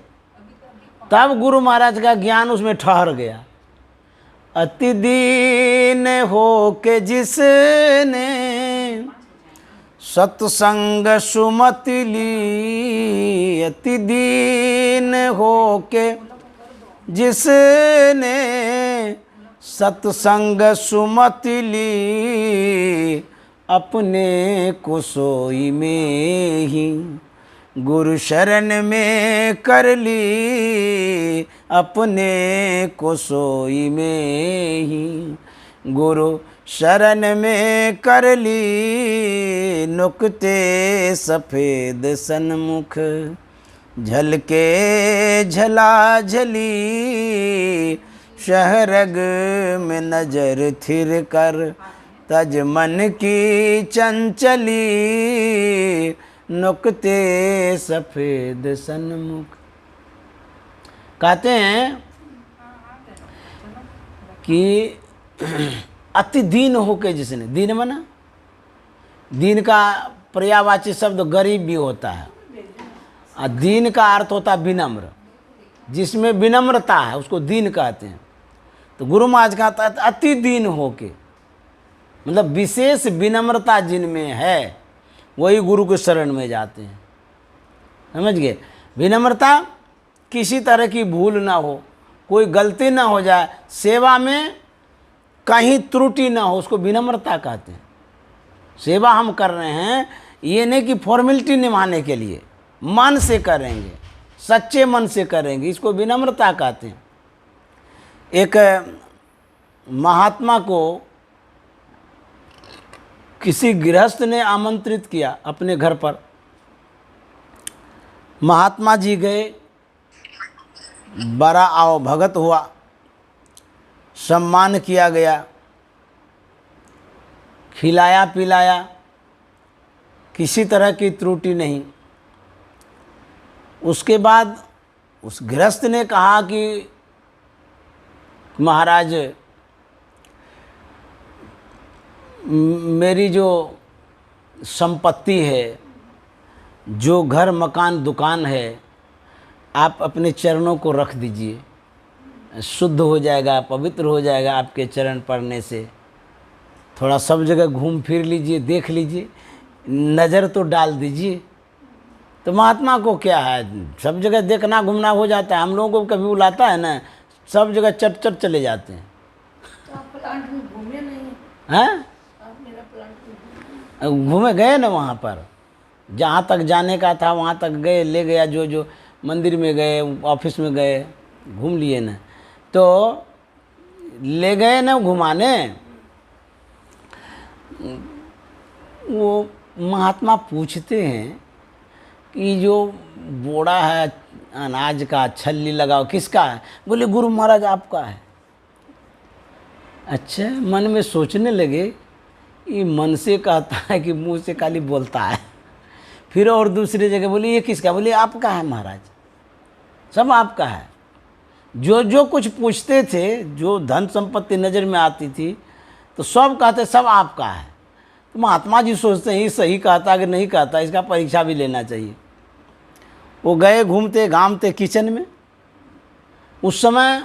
तब गुरु महाराज का ज्ञान उसमें ठहर गया। अति दीन हो के जिसने सत्संग सुमति ली, अति दीन हो के जिसने सत्संग सुमति ली, अपने को सोई में ही गुरु शरण में कर ली, अपने को सोई में ही गुरु शरण में कर ली। नुक्ते सफ़ेद सन्मुख झलके झला झली, शहरग में नजर थिर कर तज मन की चंचली, नुक्ते सफ़ेद सन्मुख। कहते हैं कि अति दीन होके जिसने, दीन मना, दीन का पर्यायवाची शब्द गरीब भी होता है, और दीन का अर्थ होता है विनम्र। जिसमें विनम्रता है उसको दीन कहते हैं। तो गुरु महाराज कहता है अति दीन होके, मतलब विशेष विनम्रता जिनमें है वही गुरु के शरण में जाते हैं। समझ गए? विनम्रता, किसी तरह की भूल ना हो, कोई गलती ना हो जाए, सेवा में कहीं त्रुटि ना हो, उसको विनम्रता कहते हैं। सेवा हम कर रहे हैं ये नहीं कि फॉर्मेलिटी निभाने के लिए, मन से करेंगे, सच्चे मन से करेंगे, इसको विनम्रता कहते हैं। एक महात्मा को किसी गृहस्थ ने आमंत्रित किया अपने घर पर। महात्मा जी गए, बड़ा आवभगत हुआ, सम्मान किया गया, खिलाया पिलाया, किसी तरह की त्रुटि नहीं। उसके बाद उस गृहस्थ ने कहा कि महाराज, मेरी जो संपत्ति है, जो घर मकान दुकान है, आप अपने चरणों को रख दीजिए, शुद्ध हो जाएगा, पवित्र हो जाएगा आपके चरण पड़ने से। थोड़ा सब जगह घूम फिर लीजिए, देख लीजिए, नज़र तो डाल दीजिए। तो महात्मा को क्या है, सब जगह देखना घूमना हो जाता है। हम लोगों को कभी बुलाता है ना, सब जगह चट चट चले जाते हैं। तो आप प्लांट में घूमे नहीं हैं? आप मेरा प्लांट में घूमे गए ना, वहाँ पर जहाँ तक जाने का था वहाँ तक गए, ले गया, जो जो मंदिर में गए, ऑफिस में गए, घूम लिए ना, तो ले गए ना घुमाने। वो महात्मा पूछते हैं कि जो बोड़ा है अनाज का, छल्ली लगाओ, किसका है? बोले गुरु महाराज आपका है। अच्छा, मन में सोचने लगे ये मन से कहता है कि मुंह से खाली बोलता है। फिर और दूसरी जगह बोली ये किसका, बोले आपका है महाराज, सब आपका है। जो जो कुछ पूछते थे, जो धन संपत्ति नज़र में आती थी, तो सब कहते सब आपका है। तो महात्मा जी सोचते हैं ये सही कहता कि नहीं कहता, इसका परीक्षा भी लेना चाहिए। वो गए घूमते घामते किचन में। उस समय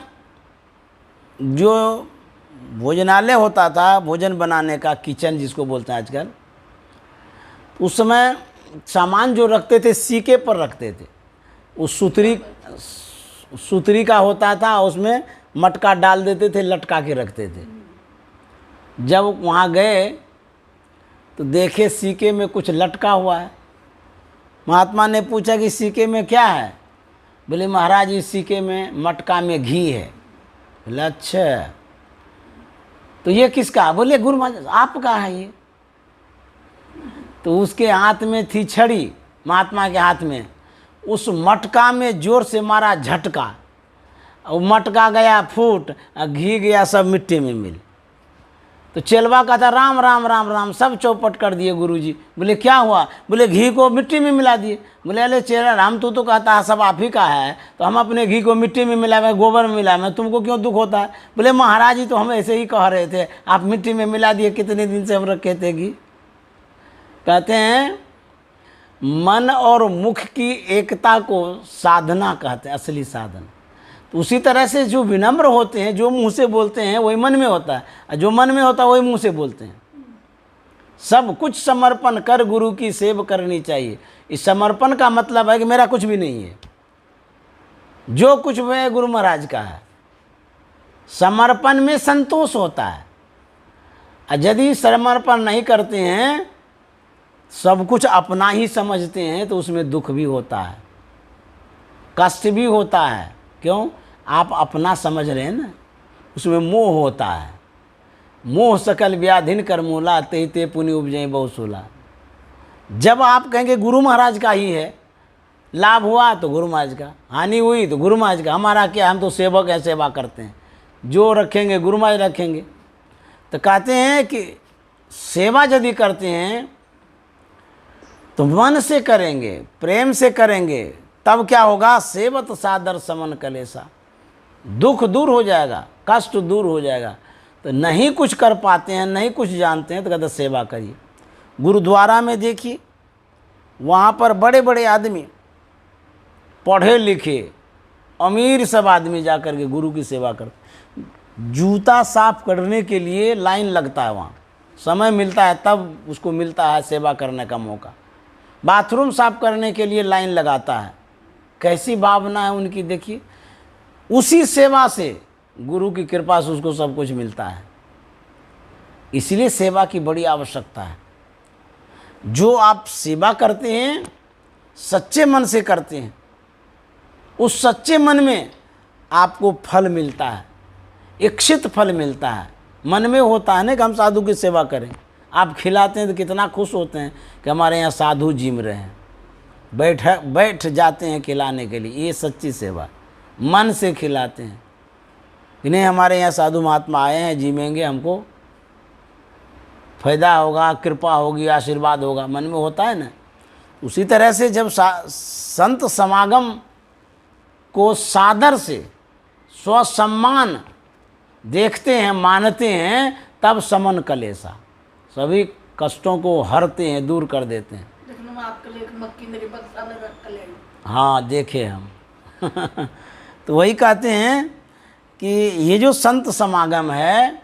जो भोजनालय होता था, भोजन बनाने का किचन जिसको बोलते हैं आजकल, उस समय सामान जो रखते थे सीके पर रखते थे। उस सुतरी का होता था, उसमें मटका डाल देते थे, लटका के रखते थे। जब वहाँ गए तो देखे सीके में कुछ लटका हुआ है। महात्मा ने पूछा कि सीके में क्या है? बोले महाराज इस सीके में मटका में घी है। बोले अच्छा, तो ये किसका? बोले गुरु महाराज आपका है ये। तो उसके हाथ में थी छड़ी, महात्मा के हाथ में। उस मटका में जोर से मारा झटका, और मटका गया फूट, और घी गया सब मिट्टी में मिल। तो चेलवा का था राम राम राम राम, सब चौपट कर दिए गुरुजी। बोले क्या हुआ? बोले घी को मिट्टी में मिला दिए। बोले अरे चेला राम, तू तो कहता है सब आप ही का है, तो हम अपने घी को मिट्टी में मिलाए, गोबर में मिलाए, मैं तुमको क्यों दुख होता है? बोले महाराज जी तो हम ऐसे ही कह रहे थे, आप मिट्टी में मिला दिए, कितने दिन से हम रखे थे घी। कहते हैं मन और मुख की एकता को साधना कहते हैं, असली साधन। तो उसी तरह से जो विनम्र होते हैं, जो मुंह से बोलते हैं वही मन में होता है, और जो मन में होता है वही मुंह से बोलते हैं। सब कुछ समर्पण कर गुरु की सेवा करनी चाहिए। इस समर्पण का मतलब है कि मेरा कुछ भी नहीं है, जो कुछ भी है गुरु महाराज का है। समर्पण में संतोष होता है, और यदि समर्पण नहीं करते हैं, सब कुछ अपना ही समझते हैं, तो उसमें दुख भी होता है, कष्ट भी होता है। क्यों? आप अपना समझ रहे हैं ना, उसमें मोह होता है। मोह सकल व्याधिन कर मूला, ते ते पुनि उपजय बहुसूला। जब आप कहेंगे गुरु महाराज का ही है, लाभ हुआ तो गुरु महाराज का, हानि हुई तो गुरु महाराज का, हमारा क्या, हम तो सेवक है, सेवा करते हैं, जो रखेंगे गुरु महाराज रखेंगे। तो कहते हैं कि सेवा यदि करते हैं तो मन से करेंगे, प्रेम से करेंगे, तब क्या होगा? सेवत सादर समन कलेसा, दुख दूर हो जाएगा, कष्ट दूर हो जाएगा। तो नहीं कुछ कर पाते हैं, नहीं कुछ जानते हैं, तो कहते सेवा करिए। गुरुद्वारा में देखिए, वहाँ पर बड़े बड़े आदमी, पढ़े लिखे अमीर सब आदमी जा कर के गुरु की सेवा करते। जूता साफ करने के लिए लाइन लगता है, वहाँ समय मिलता है तब उसको मिलता है सेवा करने का मौका। बाथरूम साफ करने के लिए लाइन लगाता है। कैसी भावना है उनकी, देखिए। उसी सेवा से, गुरु की कृपा से उसको सब कुछ मिलता है। इसलिए सेवा की बड़ी आवश्यकता है। जो आप सेवा करते हैं सच्चे मन से करते हैं, उस सच्चे मन में आपको फल मिलता है, इच्छित फल मिलता है। मन में होता है ना कि हम साधु की सेवा करें। आप खिलाते हैं तो कितना खुश होते हैं कि हमारे यहाँ साधु जिम रहे हैं, बैठ जाते हैं खिलाने के लिए। ये सच्ची सेवा, मन से खिलाते हैं कि नहीं हमारे यहाँ साधु महात्मा आए हैं, जिमेंगे, हमको फायदा होगा, कृपा होगी, आशीर्वाद होगा, मन में होता है ना। उसी तरह से जब संत समागम को सादर से स्वसम्मान देखते हैं, मानते हैं, तब समन कलेसा, सभी कष्टों को हरते हैं, दूर कर देते हैं। देखने में आपके लिए मक्की मेरी बक्सा में रख कर ले आई। हाँ देखे हम तो वही कहते हैं कि ये जो संत समागम है,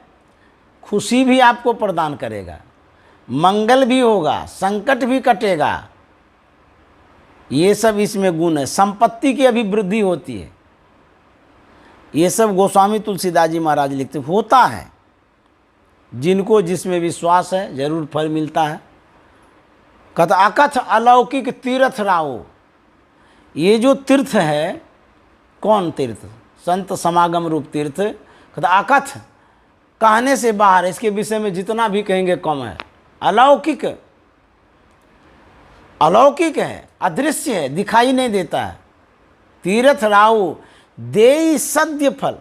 खुशी भी आपको प्रदान करेगा, मंगल भी होगा, संकट भी कटेगा। ये सब इसमें गुण है। संपत्ति की अभिवृद्धि होती है। ये सब गोस्वामी तुलसीदास जी महाराज लिखते होता है। जिनको जिसमें विश्वास है जरूर फल मिलता है। कथ अकथ अलौकिक तीर्थ राओ, ये जो तीर्थ है, कौन तीर्थ? संत समागम रूप तीर्थ। कथ अकथ, कहने से बाहर, इसके विषय में जितना भी कहेंगे कम है। अलौकिक, अलौकिक है, अदृश्य है, दिखाई नहीं देता है। तीर्थ राउ देई सद्य फल,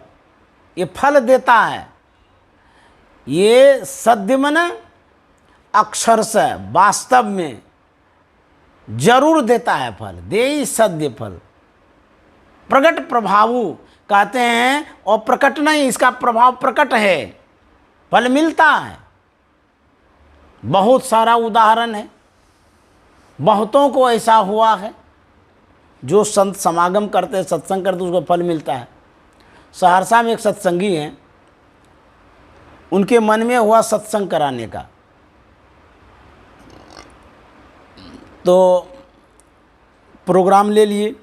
ये फल देता है। ये सद्य मन अक्षरशः वास्तव में जरूर देता है फल, देई सद्य फल। प्रकट प्रभावु कहते हैं, और प्रकट नहीं, इसका प्रभाव प्रकट है, फल मिलता है। बहुत सारा उदाहरण है, बहुतों को ऐसा हुआ है, जो संत समागम करते, सत्संग करते, उसको फल मिलता है। सहरसा में एक सत्संगी हैं, उनके मन में हुआ सत्संग कराने का, तो प्रोग्राम ले लिए।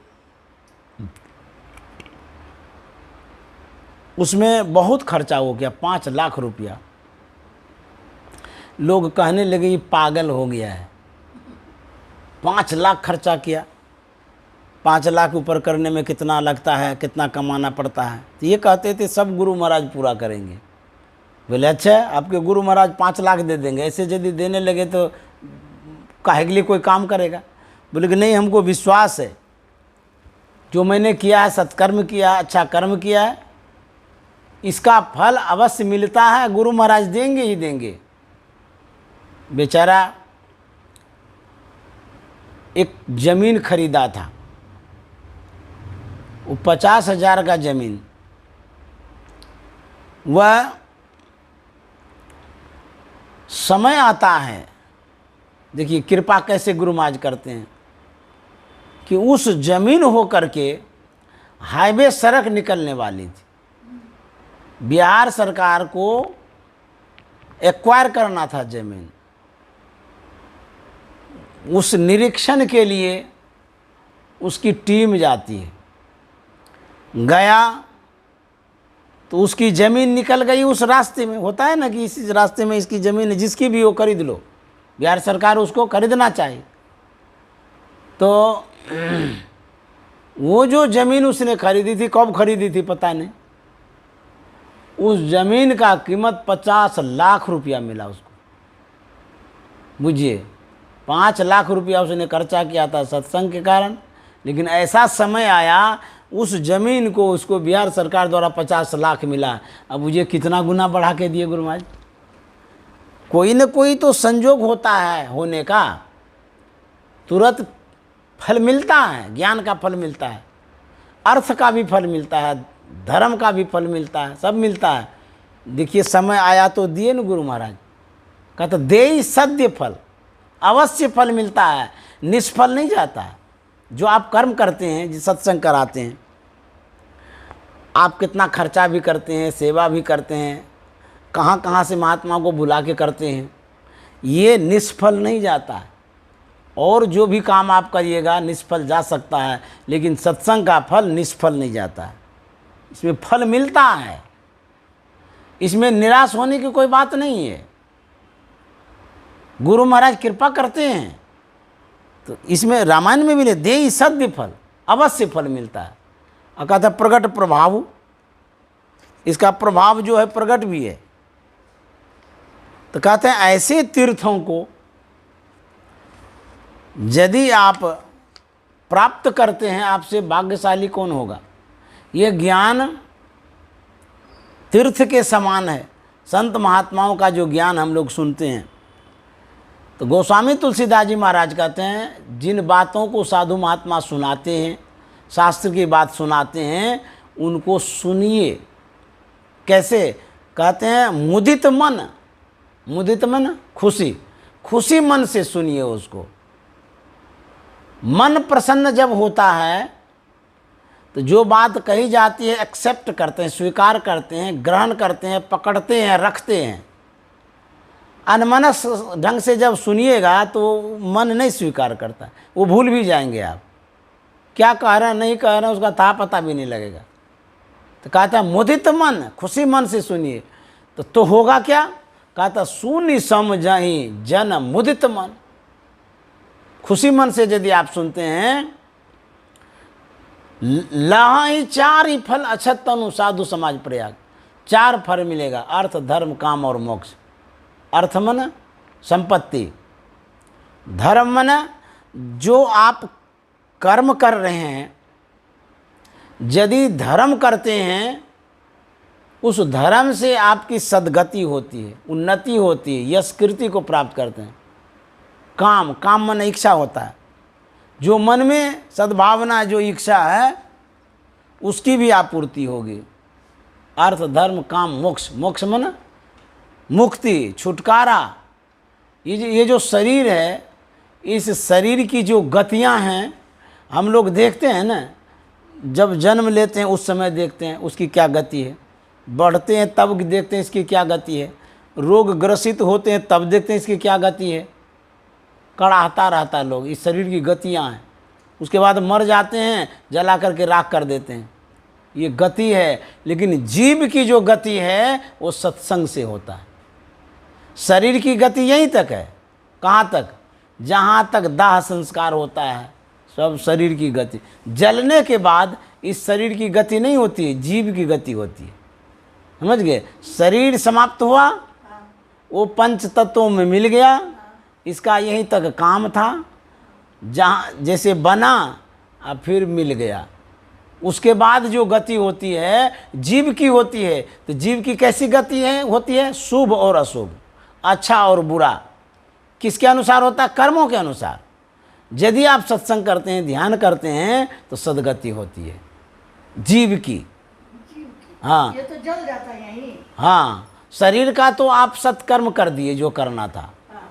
उसमें बहुत खर्चा हो गया, 5 लाख रुपया। लोग कहने लगे ये पागल हो गया है, 5 लाख खर्चा किया। 5 लाख ऊपर करने में कितना लगता है, कितना कमाना पड़ता है। तो ये कहते थे सब गुरु महाराज पूरा करेंगे। बोले अच्छा, आपके गुरु महाराज 5 लाख दे देंगे, ऐसे यदि देने लगे तो काहे के लिए कोई काम करेगा। बोले कि नहीं, हमको विश्वास है, जो मैंने किया है, सत्कर्म किया है, अच्छा कर्म किया है, इसका फल अवश्य मिलता है, गुरु महाराज देंगे ही देंगे। बेचारा एक जमीन खरीदा था, वो 50,000 का जमीन, वह समय आता है, देखिए कृपा कैसे गुरु महाराज करते हैं, कि उस जमीन हो करके हाईवे सड़क निकलने वाली थी, बिहार सरकार को एक्वायर करना था जमीन। उस निरीक्षण के लिए उसकी टीम जाती है, गया तो उसकी ज़मीन निकल गई उस रास्ते में। होता है ना कि इस रास्ते में इसकी ज़मीन है, जिसकी भी हो खरीद लो, बिहार सरकार उसको खरीदना चाहिए। तो वो जो ज़मीन उसने खरीदी थी, कब खरीदी थी पता नहीं, उस ज़मीन का कीमत 50 लाख रुपया मिला उसको। बुझिए, 5 लाख रुपया उसने खर्चा किया था सत्संग के कारण, लेकिन ऐसा समय आया उस ज़मीन को उसको बिहार सरकार द्वारा 50 लाख मिला। अब मुझे कितना गुना बढ़ा के दिए गुरु महाराज। कोई न कोई तो संजोग होता है होने का, तुरंत फल मिलता है, ज्ञान का फल मिलता है, अर्थ का भी फल मिलता है, धर्म का भी फल मिलता है, सब मिलता है। देखिए समय आया तो दिए न गुरु महाराज, कहते देई सद्य फल, अवश्य फल मिलता है, निष्फल नहीं जाता है। जो आप कर्म करते हैं, जो सत्संग कराते हैं, आप कितना खर्चा भी करते हैं, सेवा भी करते हैं, कहाँ कहाँ से महात्मा को बुला के करते हैं, ये निष्फल नहीं जाता है। और जो भी काम आप करिएगा निष्फल जा सकता है, लेकिन सत्संग का फल निष्फल नहीं जाता है, इसमें फल मिलता है, इसमें निराश होने की कोई बात नहीं है। गुरु महाराज कृपा करते हैं, तो इसमें रामायण में भी ले देई सद्य फल, अवश्य फल मिलता है। और कहता है प्रकट प्रभाव, इसका प्रभाव जो है प्रकट भी है। तो कहते हैं ऐसे तीर्थों को यदि आप प्राप्त करते हैं, आपसे भाग्यशाली कौन होगा। ये ज्ञान तीर्थ के समान है। संत महात्माओं का जो ज्ञान हम लोग सुनते हैं, तो गोस्वामी तुलसीदास जी महाराज कहते हैं, जिन बातों को साधु महात्मा सुनाते हैं, शास्त्र की बात सुनाते हैं, उनको सुनिए। कैसे? कहते हैं मुदित मन, मुदित मन खुशी, खुशी मन से सुनिए उसको। मन प्रसन्न जब होता है तो जो बात कही जाती है एक्सेप्ट करते हैं, स्वीकार करते हैं, ग्रहण करते हैं, पकड़ते हैं, रखते हैं। अनमनस ढंग से जब सुनिएगा तो मन नहीं स्वीकार करता, वो भूल भी जाएंगे आप क्या कह रहे हैं, नहीं कह रहे हैं, उसका था पता भी नहीं लगेगा। तो कहता है मुदित मन, खुशी मन से सुनिए। तो होगा क्या? कहता सुनि समझहि जन मुदित मन। खुशी मन से यदि आप सुनते हैं, लहाई 4 ही फल अछत तनु साधु समाज प्रयाग, 4 फल मिलेगा, अर्थ धर्म काम और मोक्ष। अर्थ मन संपत्ति, धर्म मन जो आप कर्म कर रहे हैं, यदि धर्म करते हैं उस धर्म से आपकी सद्गति होती है, उन्नति होती है, यश कीर्ति को प्राप्त करते हैं। काम, काम मन इच्छा होता है, जो मन में सद्भावना, जो इच्छा है उसकी भी आपूर्ति होगी। अर्थ, धर्म, काम, मोक्ष। मोक्ष मन मुक्ति, छुटकारा। ये जो शरीर है, इस शरीर की जो गतियां हैं, हम लोग देखते हैं ना, जब जन्म लेते हैं उस समय देखते हैं उसकी क्या गति है, बढ़ते हैं तब देखते हैं इसकी क्या गति है, रोग ग्रसित होते हैं तब देखते हैं इसकी क्या गति है। कड़ाहता रहता है लोग, इस शरीर की गतियां हैं। उसके बाद मर जाते हैं, जला करके राख कर देते हैं। ये गति है, लेकिन जीव की जो गति है वो सत्संग से होता है। शरीर की गति यहीं तक है। कहाँ तक? जहाँ तक दाह संस्कार होता है, सब शरीर की गति। जलने के बाद इस शरीर की गति नहीं होती है, जीव की गति होती है। समझ गए? शरीर समाप्त हुआ, वो पंच तत्वों में मिल गया, इसका यहीं तक काम था, जहाँ जैसे बना और फिर मिल गया। उसके बाद जो गति होती है जीव की होती है। तो जीव की कैसी गति है होती है? शुभ और अशुभ, अच्छा और बुरा। किसके अनुसार होता है? कर्मों के अनुसार। यदि आप सत्संग करते हैं, ध्यान करते हैं, तो सद्गति होती है जीव की। हाँ, ये तो जल जाता है यहीं। हाँ, शरीर का तो आप सत्कर्म कर दिए, जो करना था, हाँ,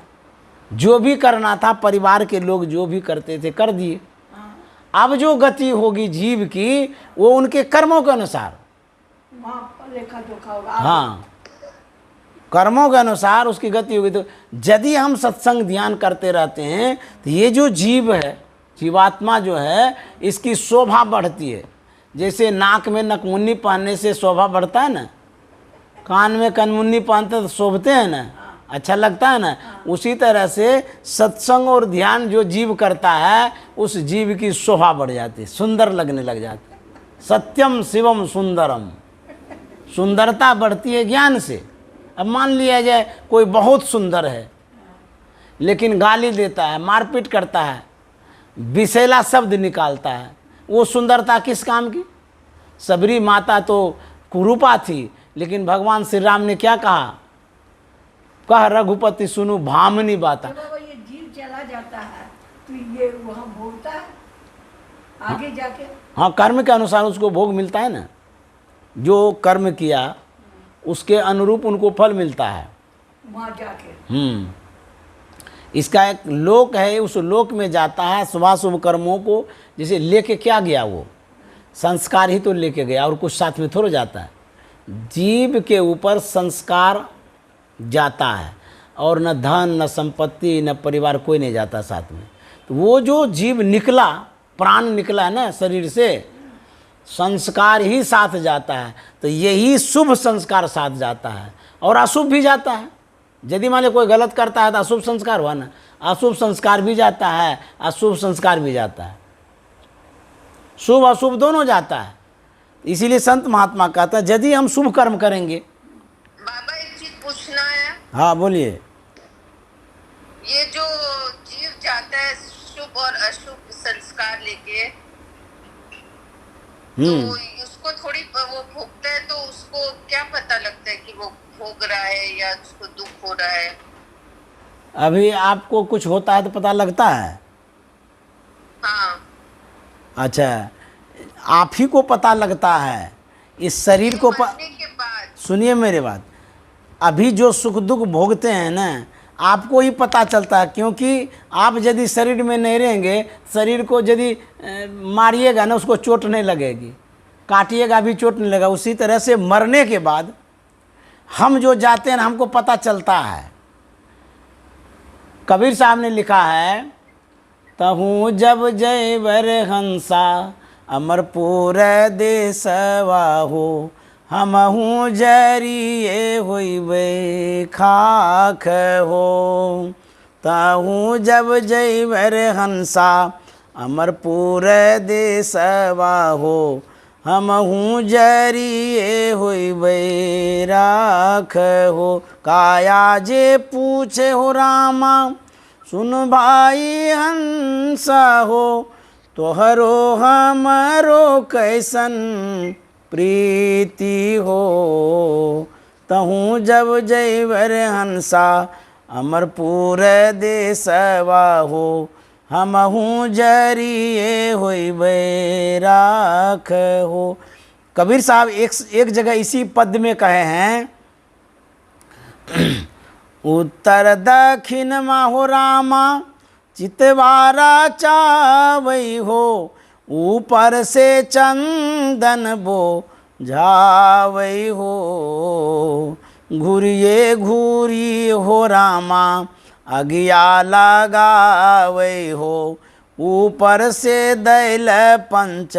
जो भी करना था, परिवार के लोग जो भी करते थे कर दिए। हाँ, अब जो गति होगी जीव की, वो उनके कर्मों के अनुसार, वहाँ पर लेखा जोखा होगा। हाँ, कर्मों के अनुसार उसकी गति होगी। तो यदि हम सत्संग ध्यान करते रहते हैं तो ये जो जीव है, जीवात्मा जो है, इसकी शोभा बढ़ती है। जैसे नाक में नकमुन्नी पहनने से शोभा बढ़ता है ना, कान में कनमुन्नी पहनते तो शोभते हैं ना, अच्छा लगता है ना। उसी तरह से सत्संग और ध्यान जो जीव करता है, उस जीव की शोभा बढ़ जाती है, सुंदर लगने लग जाती है। सत्यम शिवम सुंदरम, सुंदरता बढ़ती है ज्ञान से। अब मान लिया जाए कोई बहुत सुंदर है, लेकिन गाली देता है, मारपीट करता है, विषैला शब्द निकालता है, वो सुंदरता किस काम की? सबरी माता तो कुरूपा थी, लेकिन भगवान श्री राम ने क्या कहा? कह रघुपति सुनु भामनी बाता। जब ये जीव चला जाता है तो ये वहाँ भोगता है आगे जाके। हाँ, कर्म के अनुसार उसको भोग मिलता है ना। जो कर्म किया उसके अनुरूप उनको फल मिलता है वहाँ जाके। इसका एक लोक है, उस लोक में जाता है। शुभाशुभ कर्मों को जैसे लेके क्या गया, वो संस्कार ही तो लेके गया, और कुछ साथ में थोड़ा जाता है। जीव के ऊपर संस्कार जाता है, और न धन, न संपत्ति, न परिवार, कोई नहीं जाता साथ में। तो वो जो जीव निकला, प्राण निकला है ना शरीर से, संस्कार ही साथ जाता है। तो यही शुभ संस्कार साथ जाता है, और अशुभ भी जाता है। यदि मान लो कोई गलत करता है तो अशुभ संस्कार हुआ ना, अशुभ संस्कार भी जाता है, अशुभ संस्कार भी जाता है, शुभ अशुभ दोनों जाता है। इसीलिए संत महात्मा कहता है यदि हम शुभ कर्म करेंगे। बाबा एक चीज पूछना है। हाँ बोलिए। ये जो जीव जाता है शुभ और अशुभ संस्कार लेके, तो उसको थोड़ी वो भोगता है, तो उसको क्या पता लगता है कि वो भोग रहा है या उसको दुख हो रहा है? अभी आपको कुछ होता है तो पता लगता है? हाँ। अच्छा, आप ही को पता लगता है, इस शरीर को मरने के बाद। सुनिए मेरी बात, अभी जो सुख दुख भोगते हैं ना, आपको ही पता चलता है। क्योंकि आप यदि शरीर में नहीं रहेंगे, शरीर को यदि मारिएगा ना, उसको चोट नहीं लगेगी, काटिएगा भी चोट नहीं लगेगा। उसी तरह से मरने के बाद हम जो जाते हैं ना, हमको पता चलता है। कबीर साहब ने लिखा है, तहूँ जब जय बर हंसा अमरपुर देसवा हो, हमहूँ जरिए होइबे खाख हो। तहूँ जब जइबर हंसा अमरपुर देसवा हो, हमहूँ जरिए होइबे राख हो। काया जे पूछे हो रामा सुन भाई हंसा हो, तोहरो हमरो कैसन प्रीति हो। तहूँ जब जयवर हंसा अमरपुर देशवा हो, हमहूँ जरिए होइबे राख हो। कबीर साहब एक जगह इसी पद में कहे हैं, उत्तर दक्षिण माहो रामा चितवारा चावई हो, ऊपर से चंदन बो झावई हो। घूरिए घूरी हो रामा अगिया लगावई हो, ऊपर से दैल पंच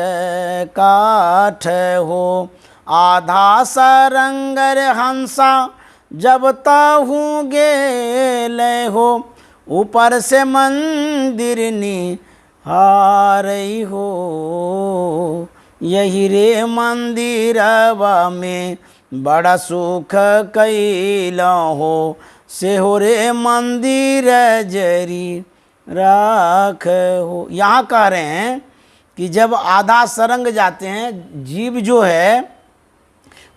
काठ हो। आधा सरंगर हंसा जब ताहू गेल हो, ऊपर से मंदिर निहारई हो। यही रे मंदिरवा में बड़ा सुख कैला हो, से हो रे मंदिर जरी राख हो। यहाँ कह रहे हैं कि जब आधा सरंग जाते हैं, जीव जो है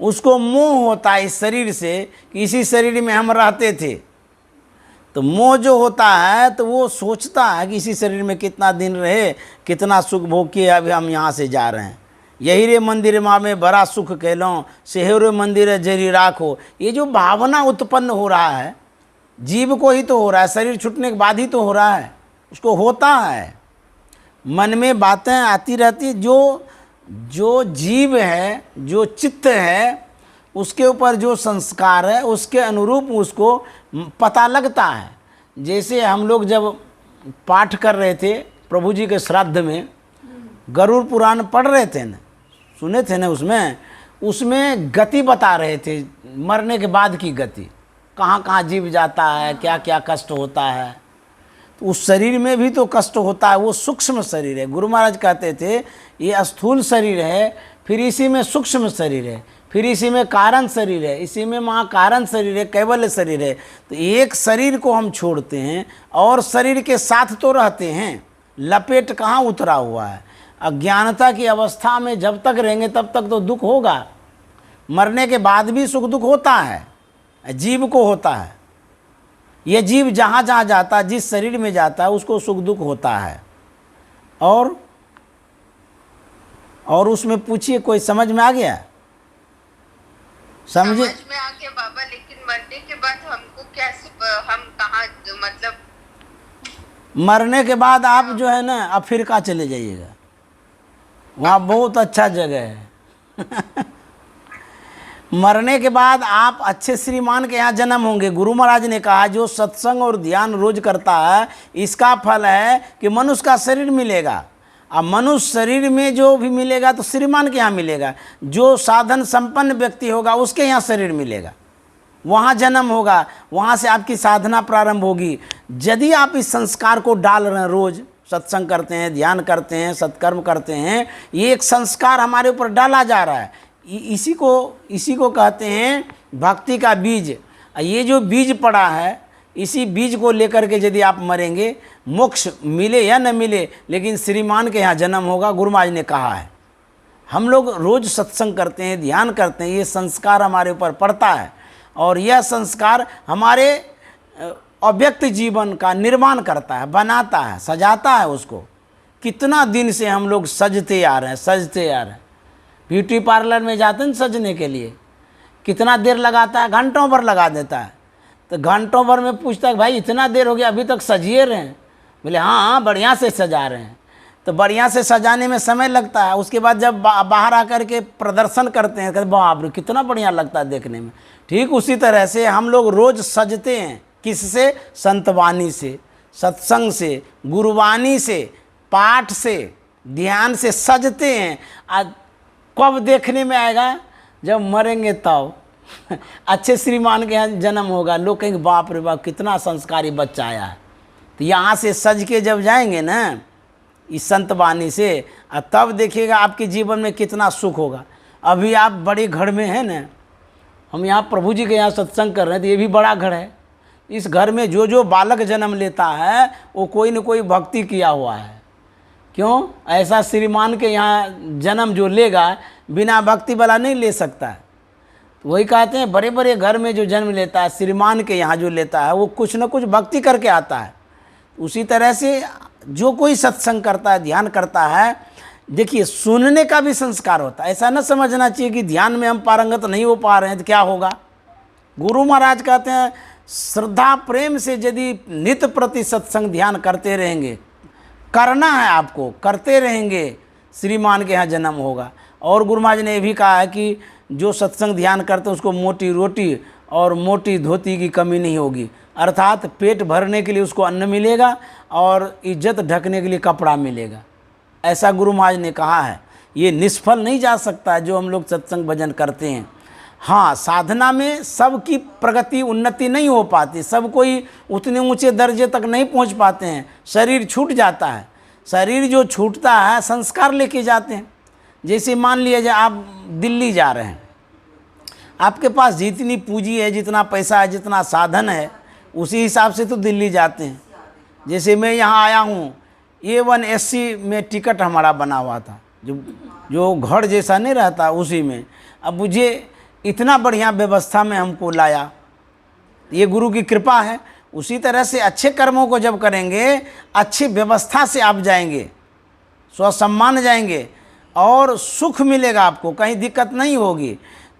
उसको मोह होता है इस शरीर से कि इसी शरीर में हम रहते थे। तो मोह जो होता है तो वो सोचता है कि इसी शरीर में कितना दिन रहे, कितना सुख भोग किए, अभी हम यहाँ से जा रहे हैं। यही रे मंदिर माँ में बड़ा सुख कहलों, सेहरे मंदिर जरी राखो। ये जो भावना उत्पन्न हो रहा है जीव को ही तो हो रहा है, शरीर छूटने के बाद ही तो हो रहा है, उसको होता है। मन में बातें आती रहती, जो जीव है, जो चित्त है, उसके ऊपर जो संस्कार है उसके अनुरूप उसको पता लगता है। जैसे हम लोग जब पाठ कर रहे थे प्रभु जी के श्राद्ध में, गरुड़ पुराण पढ़ रहे थे ना, सुने थे ना, उसमें गति बता रहे थे, मरने के बाद की गति, कहाँ कहाँ जीव जाता है, क्या क्या कष्ट होता है। तो उस शरीर में भी तो कष्ट होता है, वो सूक्ष्म शरीर है। गुरु महाराज कहते थे ये स्थूल शरीर है, फिर इसी में सूक्ष्म शरीर है, फिर इसी में कारण शरीर है, इसी में महाकारण शरीर है, कैवल्य शरीर है। तो एक शरीर को हम छोड़ते हैं और शरीर के साथ तो रहते हैं, लपेट कहाँ उतरा हुआ है। अज्ञानता की अवस्था में जब तक रहेंगे तब तक तो दुख होगा, मरने के बाद भी सुख दुख होता है, जीव को होता है। ये जीव जहाँ जहाँ जाता है, जिस शरीर में जाता है, उसको सुख दुख होता है। और उसमें पूछिए, कोई समझ में आ गया? समझे? समझ में आ गया बाबा, लेकिन मरने के बाद हमको कैसे, हम कहाँ, मतलब मरने के बाद आप जो है ना अफ्रीका चले जाइएगा, वहाँ बहुत अच्छा जगह है। मरने के बाद आप अच्छे श्रीमान के यहाँ जन्म होंगे। गुरु महाराज ने कहा जो सत्संग और ध्यान रोज करता है इसका फल है कि मनुष्य का शरीर मिलेगा। अब मनुष्य शरीर में जो भी मिलेगा तो श्रीमान के यहाँ मिलेगा, जो साधन संपन्न व्यक्ति होगा उसके यहाँ शरीर मिलेगा, वहाँ जन्म होगा, वहाँ से आपकी साधना प्रारंभ होगी। यदि आप इस संस्कार को डाल रहे हैं, रोज़ सत्संग करते हैं, ध्यान करते हैं, सत्कर्म करते हैं, ये एक संस्कार हमारे ऊपर डाला जा रहा है। इसी को कहते हैं भक्ति का बीज। ये जो बीज पड़ा है, इसी बीज को लेकर के यदि आप मरेंगे, मोक्ष मिले या न मिले, लेकिन श्रीमान के यहाँ जन्म होगा, गुरु महाराज ने कहा है। हम लोग रोज़ सत्संग करते हैं, ध्यान करते हैं, ये संस्कार हमारे ऊपर पड़ता है और यह संस्कार हमारे अव्यक्त जीवन का निर्माण करता है, बनाता है, सजाता है उसको। कितना दिन से हम लोग सजते आ रहे हैं, ब्यूटी पार्लर में जाते हैं सजने के लिए, कितना देर लगाता है, घंटों भर लगा देता है। तो घंटों भर में पूछता है भाई इतना देर हो गया अभी तक सजिए रहे हैं? बोले हाँ बढ़िया से सजा रहे हैं। तो बढ़िया से सजाने में समय लगता है, उसके बाद जब बाहर आकर के प्रदर्शन करते हैं, कहते बाप रे कितना बढ़िया लगता है देखने में। ठीक उसी तरह से हम लोग रोज़ सजते हैं, किससे? संतवाणी से, सत्संग से, गुरुवाणी से, पाठ से, ध्यान से सजते हैं। कब देखने में आएगा? जब मरेंगे तब। अच्छे श्रीमान के यहाँ जन्म होगा, लोग कहेंगे बाप रे बाप कितना संस्कारी बच्चा आया है। तो यहाँ से सज के जब जाएंगे ना इस संत वाणी से, तब देखिएगा आपके जीवन में कितना सुख होगा। अभी आप बड़े घर में हैं ना, हम यहाँ प्रभु जी के यहाँ सत्संग कर रहे हैं, तो ये भी बड़ा घर है। इस घर में जो बालक जन्म लेता है वो कोई न कोई भक्ति किया हुआ है, क्यों? ऐसा श्रीमान के यहाँ जन्म जो लेगा बिना भक्ति वाला नहीं ले सकता है। वही कहते हैं बड़े बड़े घर में जो जन्म लेता है, श्रीमान के यहाँ जो लेता है, वो कुछ न कुछ भक्ति करके आता है। उसी तरह से जो कोई सत्संग करता है, ध्यान करता है, देखिए सुनने का भी संस्कार होता है। ऐसा न समझना चाहिए कि ध्यान में हम पारंगत नहीं हो पा रहे हैं तो क्या होगा। गुरु महाराज कहते हैं श्रद्धा प्रेम से यदि नित्य प्रति सत्संग ध्यान करते रहेंगे, करना है आपको, करते रहेंगे, श्रीमान के यहाँ जन्म होगा। और गुरु महाराज ने ये भी कहा है कि जो सत्संग ध्यान करते हैं उसको मोटी रोटी और मोटी धोती की कमी नहीं होगी, अर्थात पेट भरने के लिए उसको अन्न मिलेगा और इज्जत ढकने के लिए कपड़ा मिलेगा। ऐसा गुरु महाराज ने कहा है। ये निष्फल नहीं जा सकता जो हम लोग सत्संग भजन करते हैं। हाँ, साधना में सबकी प्रगति उन्नति नहीं हो पाती, सब कोई उतने ऊंचे दर्जे तक नहीं पहुंच पाते हैं, शरीर छूट जाता है। शरीर जो छूटता है संस्कार लेके जाते हैं। जैसे मान लिया जाए आप दिल्ली जा रहे हैं, आपके पास जितनी पूंजी है, जितना पैसा है, जितना साधन है, उसी हिसाब से तो दिल्ली जाते हैं। जैसे मैं यहाँ आया हूँ, A1 SC में टिकट हमारा बना हुआ था, जो घर जैसा नहीं रहता उसी में। अब मुझे इतना बढ़िया व्यवस्था में हमको लाया, ये गुरु की कृपा है। उसी तरह से अच्छे कर्मों को जब करेंगे, अच्छी व्यवस्था से आप जाएंगे, स्वसम्मान जाएंगे और सुख मिलेगा आपको, कहीं दिक्कत नहीं होगी।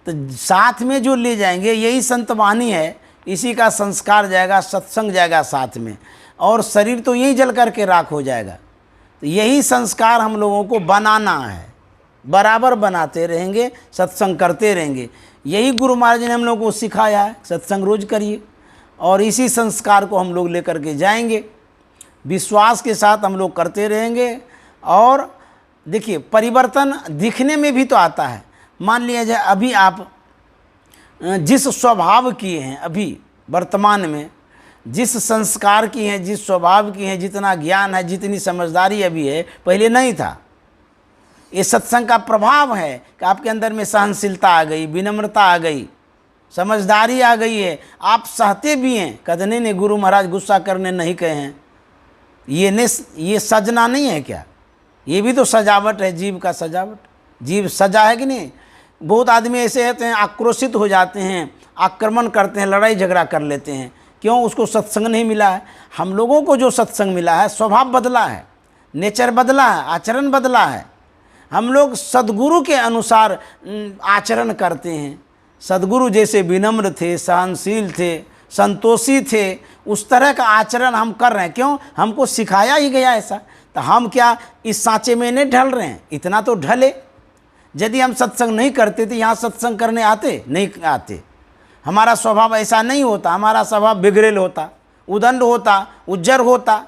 तो साथ में जो ले जाएंगे यही संत वाणी है, इसी का संस्कार जाएगा, सत्संग जाएगा साथ में, और शरीर तो यही जल करके राख हो जाएगा। तो यही संस्कार हम लोगों को बनाना है, बराबर बनाते रहेंगे, सत्संग करते रहेंगे। यही गुरु महाराज ने हम लोगों को सिखाया है, सत्संग रोज करिए, और इसी संस्कार को हम लोग लेकर के जाएंगे। विश्वास के साथ हम लोग करते रहेंगे। और देखिए परिवर्तन दिखने में भी तो आता है। मान लिया जाए अभी आप जिस स्वभाव किए हैं, अभी वर्तमान में जिस संस्कार की हैं, जिस स्वभाव की हैं, जितना ज्ञान है, जितनी समझदारी अभी है, पहले नहीं था। ये सत्संग का प्रभाव है कि आपके अंदर में सहनशीलता आ गई, विनम्रता आ गई, समझदारी आ गई है, आप सहते भी हैं। कहते नहीं गुरु महाराज गुस्सा करने नहीं कहे हैं, ये सजना नहीं है क्या? ये भी तो सजावट है, जीव का सजावट। जीव सजा है कि नहीं? बहुत आदमी ऐसे होते हैं, आक्रोशित हो जाते हैं, आक्रमण करते हैं, लड़ाई झगड़ा कर लेते हैं। क्यों? उसको सत्संग नहीं मिला है। हम लोगों को जो सत्संग मिला है, स्वभाव बदला है, नेचर बदला है, आचरण बदला है। हम लोग सद्गुरु के अनुसार आचरण करते हैं। सद्गुरु जैसे विनम्र थे, सहनशील थे, संतोषी थे, उस तरह का आचरण हम कर रहे हैं। क्यों? हमको सिखाया ही गया ऐसा। तो हम क्या इस सांचे में नहीं ढल रहे हैं? इतना तो ढले। यदि हम सत्संग नहीं करते तो यहाँ सत्संग करने आते नहीं आते। हमारा स्वभाव ऐसा नहीं होता, हमारा स्वभाव बिगड़ेल होता, उदंड होता, उज्जर होता।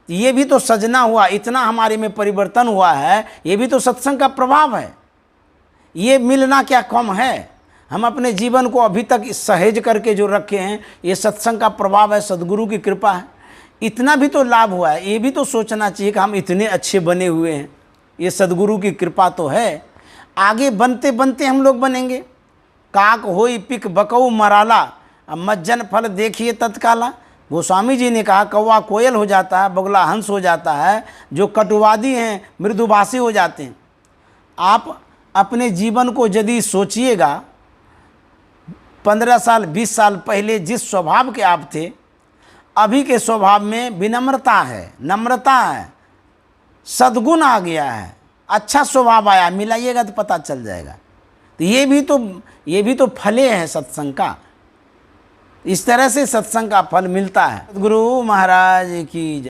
ये भी तो सजना हुआ, इतना हमारे में परिवर्तन हुआ है, ये भी तो सत्संग का प्रभाव है। ये मिलना क्या कम है? हम अपने जीवन को अभी तक सहेज करके जो रखे हैं, ये सत्संग का प्रभाव है, सद्गुरु की कृपा है। इतना भी तो लाभ हुआ है। ये भी तो सोचना चाहिए कि हम इतने अच्छे बने हुए हैं, ये सद्गुरु की कृपा तो है। आगे बनते बनते हम लोग बनेंगे। काक होई पिक बकऊ मराला, अब मज्जन फल देखिए तत्काला। गोस्वामी जी ने कहा कौवा कोयल हो जाता है, बगुला हंस हो जाता है, जो कटुवादी हैं मृदुभाषी हो जाते हैं। आप अपने जीवन को यदि सोचिएगा, 15 साल 20 साल पहले जिस स्वभाव के आप थे, अभी के स्वभाव में विनम्रता है, नम्रता है, सद्गुण आ गया है, अच्छा स्वभाव आया। मिलाइएगा तो पता चल जाएगा। तो ये भी तो फले हैं सत्संग का। इस तरह से सत्संग का फल मिलता है। गुरु महाराज की जय।